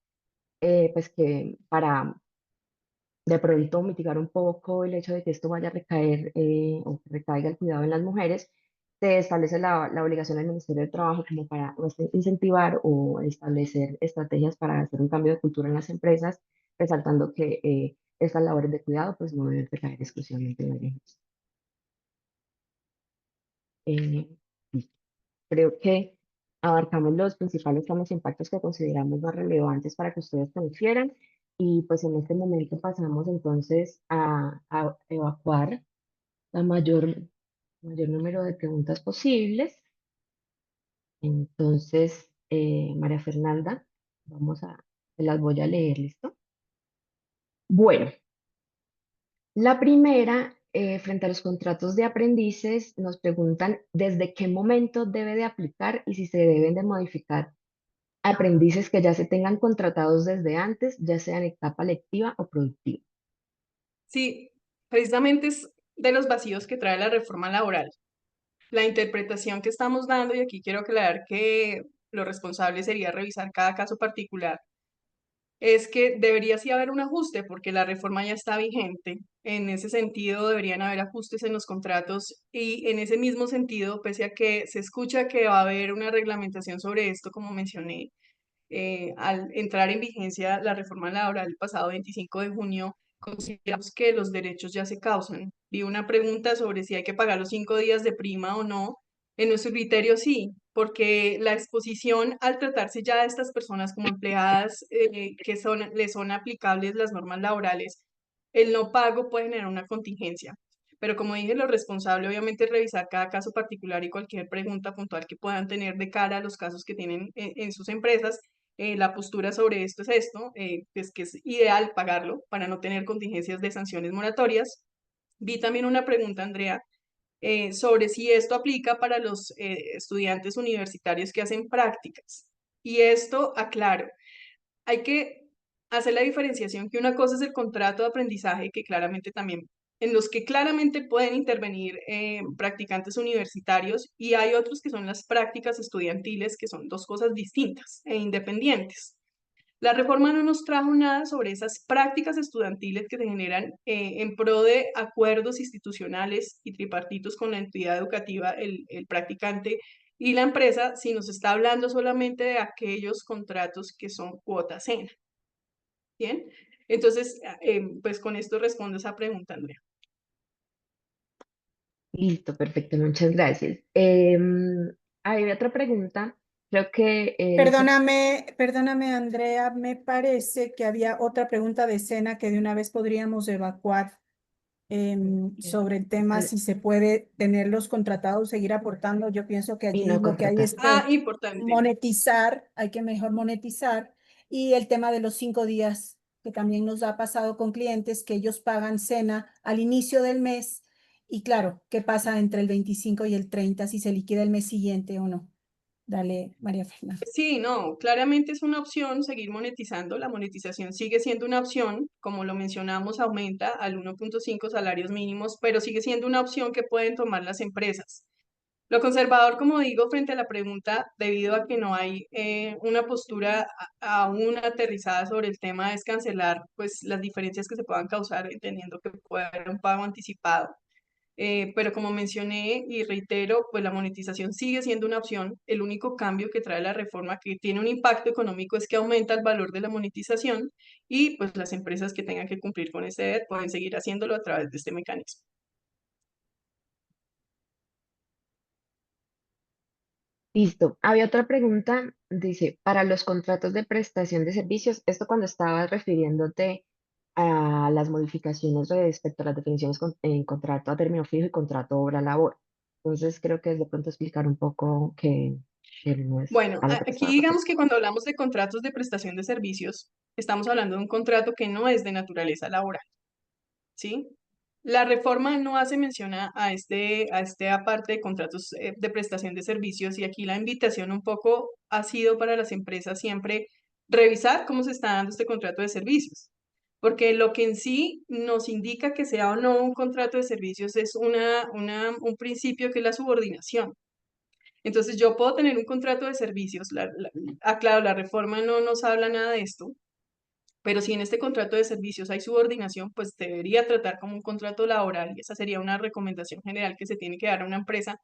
pues que para de pronto mitigar un poco el hecho de que esto vaya a recaer o que recaiga el cuidado en las mujeres, se establece la obligación del Ministerio de Trabajo como para incentivar o establecer estrategias para hacer un cambio de cultura en las empresas, resaltando que estas labores de cuidado pues no deben recaer exclusivamente en las mujeres. Eh, Creo que abarcamos los principales cambios e impactos que consideramos más relevantes para que ustedes conocieran y pues en este momento pasamos entonces a evacuar la mayor número de preguntas posibles. Entonces, María Fernanda, te las voy a leer, ¿listo? Bueno, la primera, frente a los contratos de aprendices, nos preguntan desde qué momento debe de aplicar y si se deben de modificar aprendices que ya se tengan contratados desde antes, ya sea en etapa lectiva o productiva. Sí, precisamente es de los vacíos que trae la reforma laboral. La interpretación que estamos dando, y aquí quiero aclarar que lo responsable sería revisar cada caso particular, es que debería sí haber un ajuste porque la reforma ya está vigente. En ese sentido, deberían haber ajustes en los contratos y en ese mismo sentido, pese a que se escucha que va a haber una reglamentación sobre esto, como mencioné, al entrar en vigencia la reforma laboral el pasado 25 de junio, consideramos que los derechos ya se causan. Vi una pregunta sobre si hay que pagar los 5 días de prima o no. En nuestro criterio sí, porque la exposición al tratarse ya de estas personas como empleadas que les son aplicables las normas laborales, el no pago puede generar una contingencia. Pero como dije, lo responsable obviamente es revisar cada caso particular y cualquier pregunta puntual que puedan tener de cara a los casos que tienen en sus empresas. La postura sobre esto es esto, pues que es ideal pagarlo para no tener contingencias de sanciones moratorias. Vi también una pregunta, Andrea, sobre si esto aplica para los estudiantes universitarios que hacen prácticas. Y esto, aclaro, hay que hacer la diferenciación que una cosa es el contrato de aprendizaje, que claramente también, en los que claramente pueden intervenir practicantes universitarios, y hay otros que son las prácticas estudiantiles, que son dos cosas distintas e independientes. La reforma no nos trajo nada sobre esas prácticas estudiantiles que se generan en pro de acuerdos institucionales y tripartitos con la entidad educativa, el practicante y la empresa, si nos está hablando solamente de aquellos contratos que son cuota cena. ¿Bien? Entonces, pues con esto respondo esa pregunta, Andrea. Listo, perfecto, muchas gracias. Hay otra pregunta, creo que Perdóname, Andrea, me parece que había otra pregunta de escena que de una vez podríamos evacuar sobre el tema si se puede tener los contratados, seguir aportando. Yo pienso que y allí no lo que hay contratar. es que Importante. monetizar, hay que mejor monetizar. Y el tema de los 5 días, que también nos ha pasado con clientes que ellos pagan cena al inicio del mes. Y claro, ¿qué pasa entre el 25 y el 30 si se liquida el mes siguiente o no? Dale, María Fernanda. Sí, no, claramente es una opción seguir monetizando. La monetización sigue siendo una opción, como lo mencionamos, aumenta al 1.5 salarios mínimos, pero sigue siendo una opción que pueden tomar las empresas. Lo conservador, como digo, frente a la pregunta, debido a que no hay una postura aún aterrizada sobre el tema, es cancelar pues las diferencias que se puedan causar, entendiendo que puede haber un pago anticipado. Pero como mencioné y reitero, pues la monetización sigue siendo una opción. El único cambio que trae la reforma que tiene un impacto económico es que aumenta el valor de la monetización y pues las empresas que tengan que cumplir con ese deber pueden seguir haciéndolo a través de este mecanismo. Listo. Había otra pregunta, dice, para los contratos de prestación de servicios, esto cuando estabas refiriéndote a las modificaciones respecto a las definiciones en contrato a término fijo y contrato obra-labor. Entonces creo que es de pronto explicar un poco que no es Bueno, a lo que te aquí estaba digamos refiriendo. que cuando hablamos de contratos de prestación de servicios, estamos hablando de un contrato que no es de naturaleza laboral, ¿sí? La reforma no hace mención a este aparte de contratos de prestación de servicios, y aquí la invitación un poco ha sido para las empresas siempre revisar cómo se está dando este contrato de servicios, porque lo que en sí nos indica que sea o no un contrato de servicios es un principio que es la subordinación. Entonces yo puedo tener un contrato de servicios, claro, la reforma no nos habla nada de esto, pero si en este contrato de servicios hay subordinación, pues debería tratar como un contrato laboral, y esa sería una recomendación general que se tiene que dar a una empresa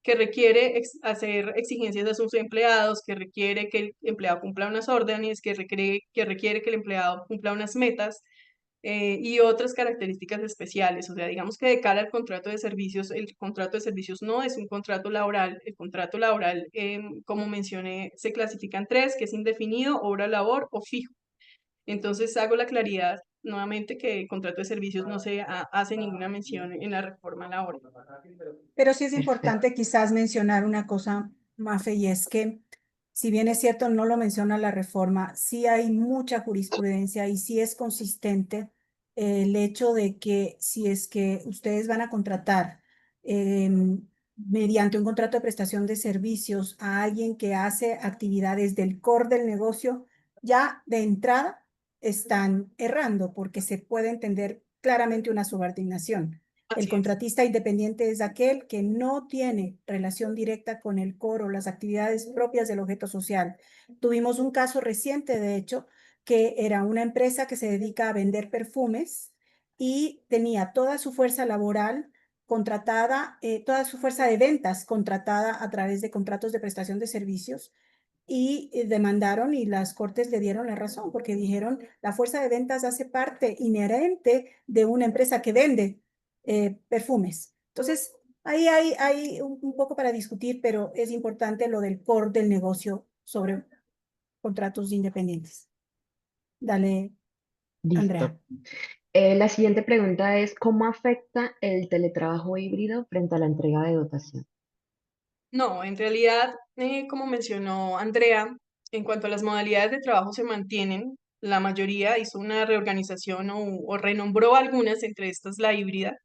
que requiere hacer exigencias a sus empleados, que requiere que el empleado cumpla unas órdenes, que requiere que el empleado cumpla unas metas. y otras características especiales. O sea, digamos que de cara al contrato de servicios, el contrato de servicios no es un contrato laboral. El contrato laboral, como mencioné, se clasifica en tres, que es indefinido, obra labor o fijo. Entonces hago la claridad nuevamente que el contrato de servicios no se hace ninguna mención en la reforma laboral. Pero sí es Perfecto. importante quizás mencionar una cosa, Mafe, y es que, si bien es cierto, no lo menciona la reforma, sí hay mucha jurisprudencia y sí es consistente el hecho de que si es que ustedes van a contratar mediante un contrato de prestación de servicios a alguien que hace actividades del core del negocio, ya de entrada están errando porque se puede entender claramente una subordinación. El Así es. contratista independiente es aquel que no tiene relación directa con el coro, las actividades propias del objeto social. Tuvimos un caso reciente, de hecho, que era una empresa que se dedica a vender perfumes y tenía toda su fuerza laboral contratada, toda su fuerza de ventas contratada a través de contratos de prestación de servicios y demandaron y las cortes le dieron la razón porque dijeron la fuerza de ventas hace parte inherente de una empresa que vende perfumes. Entonces, ahí hay un poco para discutir, pero es importante lo del core del negocio sobre contratos independientes. Dale, Andrea. Listo. La siguiente pregunta es, ¿cómo afecta el teletrabajo híbrido frente a la entrega de dotación? No, en realidad, como mencionó Andrea, en cuanto a las modalidades de trabajo se mantienen. La mayoría hizo una reorganización o renombró algunas, entre estas la híbrida,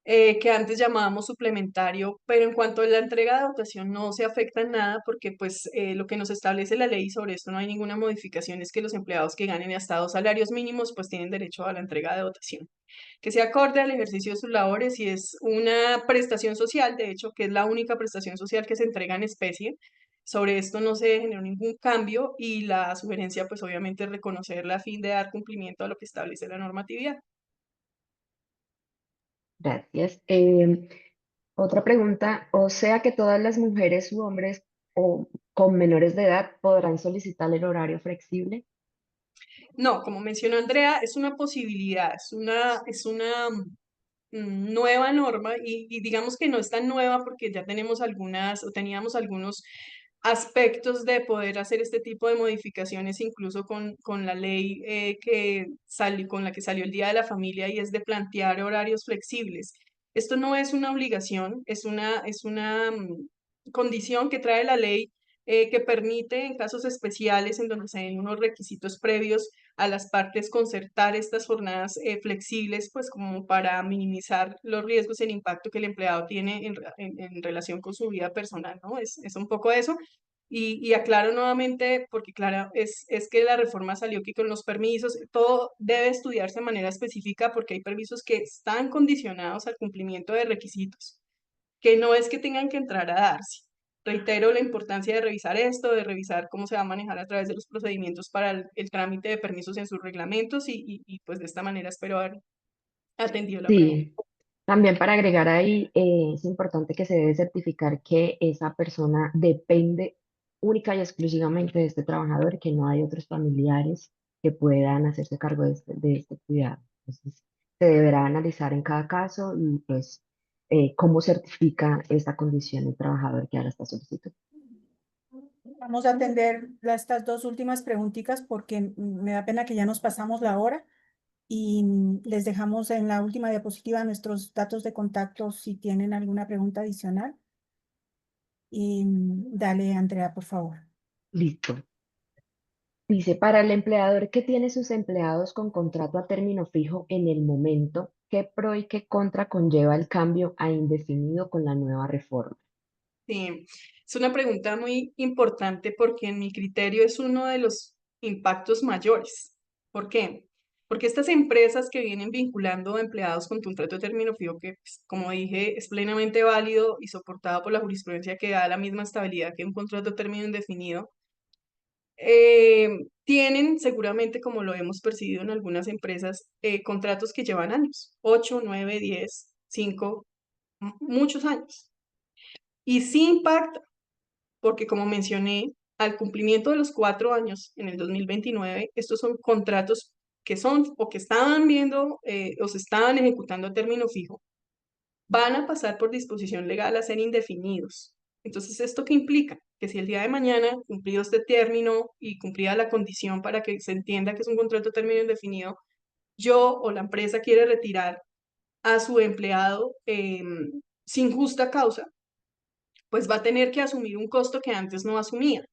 que antes llamábamos suplementario, pero en cuanto a la entrega de dotación no se afecta en nada porque pues lo que nos establece la ley sobre esto no hay ninguna modificación, es que los empleados que ganen hasta 2 salarios mínimos pues tienen derecho a la entrega de dotación, que sea acorde al ejercicio de sus labores y es una prestación social, de hecho, que es la única prestación social que se entrega en especie. Sobre esto no se generó ningún cambio y la sugerencia pues obviamente es reconocerla a fin de dar cumplimiento a lo que establece la normatividad. Gracias. Otra pregunta, o sea que todas las mujeres u hombres o con menores de edad podrán solicitar el horario flexible. No, como mencionó Andrea, es una posibilidad, es una nueva norma y digamos que no es tan nueva porque ya tenemos algunas o teníamos algunos aspectos de poder hacer este tipo de modificaciones incluso con la ley con la que salió el Día de la Familia y es de plantear horarios flexibles. Esto no es una obligación, es una condición que trae la ley que permite en casos especiales en donde se den unos requisitos previos a las partes concertar estas jornadas flexibles, pues como para minimizar los riesgos y el impacto que el empleado tiene en relación con su vida personal, ¿no? Es un poco eso. Y aclaro nuevamente, porque claro, es que la reforma salió que con los permisos, todo debe estudiarse de manera específica porque hay permisos que están condicionados al cumplimiento de requisitos, que no es que tengan que entrar a darse. Reitero la importancia de revisar esto, de revisar cómo se va a manejar a través de los procedimientos para el trámite de permisos en sus reglamentos y pues de esta manera espero haber atendido la pregunta. Sí, también para agregar ahí, es importante que se debe certificar que esa persona depende única y exclusivamente de este trabajador, que no hay otros familiares que puedan hacerse cargo de este cuidado. Entonces, se deberá analizar en cada caso y pues cómo certifica esta condición el trabajador que haga esta solicitud. Vamos a atender estas dos últimas preguntitas porque me da pena que ya nos pasamos la hora y les dejamos en la última diapositiva nuestros datos de contacto si tienen alguna pregunta adicional. Y dale, Andrea, por favor. Listo. Dice, para el empleador que tiene sus empleados con contrato a término fijo en el momento, ¿qué pro y qué contra conlleva el cambio a indefinido con la nueva reforma? Sí, es una pregunta muy importante porque en mi criterio es uno de los impactos mayores. ¿Por qué? Porque estas empresas que vienen vinculando a empleados con contrato de término fijo, que pues, como dije, es plenamente válido y soportado por la jurisprudencia que da la misma estabilidad que un contrato de término indefinido, tienen seguramente, como lo hemos percibido en algunas empresas, contratos que llevan años, 8, 9, 10, 5, muchos años. Y sí impacta porque como mencioné, al cumplimiento de los 4 años en el 2029, estos son contratos que son o que estaban viendo o se estaban ejecutando a término fijo, van a pasar por disposición legal a ser indefinidos. Entonces, ¿esto qué implica? Que si el día de mañana, cumplido este término y cumplida la condición para que se entienda que es un contrato a término indefinido, yo o la empresa quiere retirar a su empleado sin justa causa, pues va a tener que asumir un costo que antes no asumía,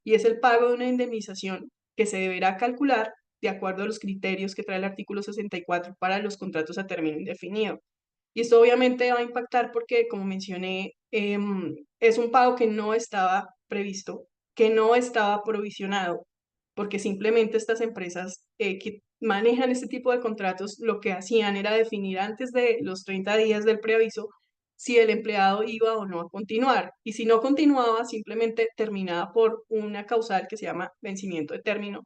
y es el pago de una indemnización que se deberá calcular de acuerdo a los criterios que trae el artículo 64 para los contratos a término indefinido. Y esto obviamente va a impactar porque, como mencioné, es un pago que no estaba previsto, que no estaba provisionado, porque simplemente estas empresas que manejan este tipo de contratos lo que hacían era definir antes de los 30 días del preaviso si el empleado iba o no a continuar. Y si no continuaba, simplemente terminaba por una causal que se llama vencimiento de término,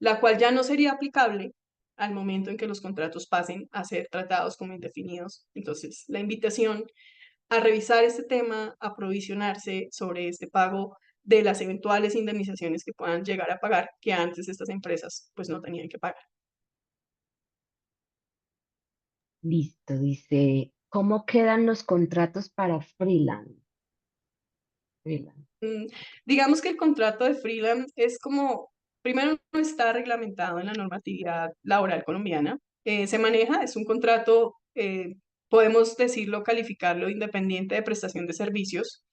la cual ya no sería aplicable al momento en que los contratos pasen a ser tratados como indefinidos. Entonces, la invitación a revisar este tema, a provisionarse sobre este pago de las eventuales indemnizaciones que puedan llegar a pagar, que antes estas empresas pues no tenían que pagar. Listo, dice, ¿cómo quedan los contratos para freelance? Freelance. Digamos que el contrato de freelance es como, primero no está reglamentado en la normatividad laboral colombiana, se maneja, es un contrato, podemos decirlo, calificarlo independiente de prestación de servicios,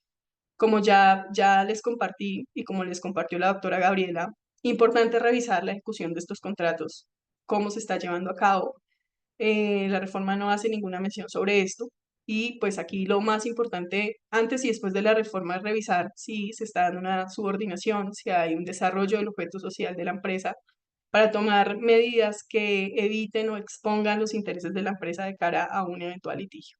como ya les compartí y como les compartió la doctora Gabriela. Importante revisar la ejecución de estos contratos, cómo se está llevando a cabo. La reforma no hace ninguna mención sobre esto. Y pues aquí lo más importante antes y después de la reforma es revisar si se está dando una subordinación, si hay un desarrollo del objeto social de la empresa para tomar medidas que eviten o expongan los intereses de la empresa de cara a un eventual litigio.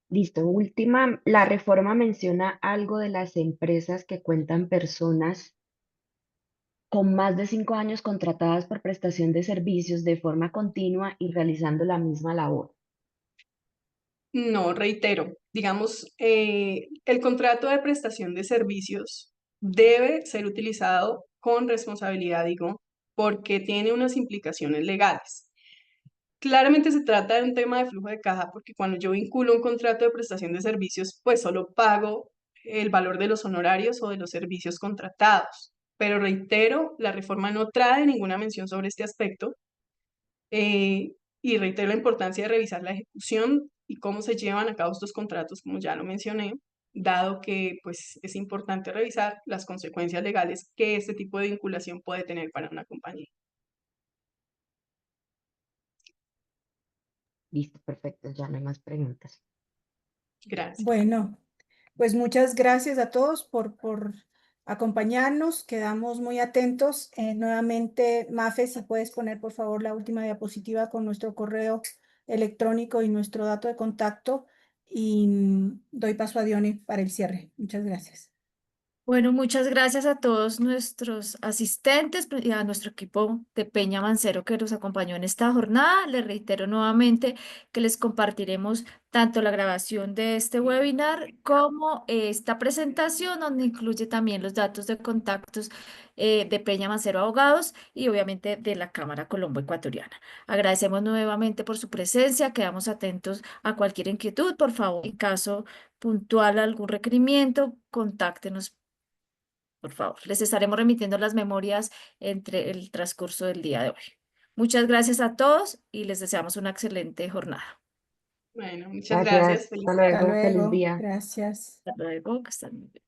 Listo, última, la reforma menciona algo de las empresas que cuentan personas con más de 5 años contratadas por prestación de servicios de forma continua y realizando la misma labor. No, reitero, digamos, el contrato de prestación de servicios debe ser utilizado con responsabilidad, digo, porque tiene unas implicaciones legales. Claramente se trata de un tema de flujo de caja, porque cuando yo vinculo un contrato de prestación de servicios, pues solo pago el valor de los honorarios o de los servicios contratados. Pero reitero, la reforma no trae ninguna mención sobre este aspecto. Y reitero la importancia de revisar la ejecución y cómo se llevan a cabo estos contratos, como ya lo mencioné, dado que pues, es importante revisar las consecuencias legales que este tipo de vinculación puede tener para una compañía. Listo, perfecto, ya no hay más preguntas. Gracias. Bueno, pues muchas gracias a todos por acompañarnos. Quedamos muy atentos. Nuevamente, Mafe, si puedes poner por favor la última diapositiva con nuestro correo electrónico y nuestro dato de contacto. Y doy paso a Diony para el cierre. Muchas gracias. Bueno, muchas gracias a todos nuestros asistentes y a nuestro equipo de Peña Mancero que nos acompañó en esta jornada. Les reitero nuevamente que les compartiremos tanto la grabación de este webinar como esta presentación, donde incluye también los datos de contactos de Peña Mancero Abogados y obviamente de la Cámara Colombo Ecuatoriana. Agradecemos nuevamente por su presencia, quedamos atentos a cualquier inquietud, por favor, en caso puntual algún requerimiento, contáctenos por favor. Les estaremos remitiendo las memorias entre el transcurso del día de hoy. Muchas gracias a todos y les deseamos una excelente jornada. Bueno, muchas Gracias, gracias. Feliz hasta tarde. Hasta luego, feliz luego. día. Gracias. Hasta luego, que estén muy bien.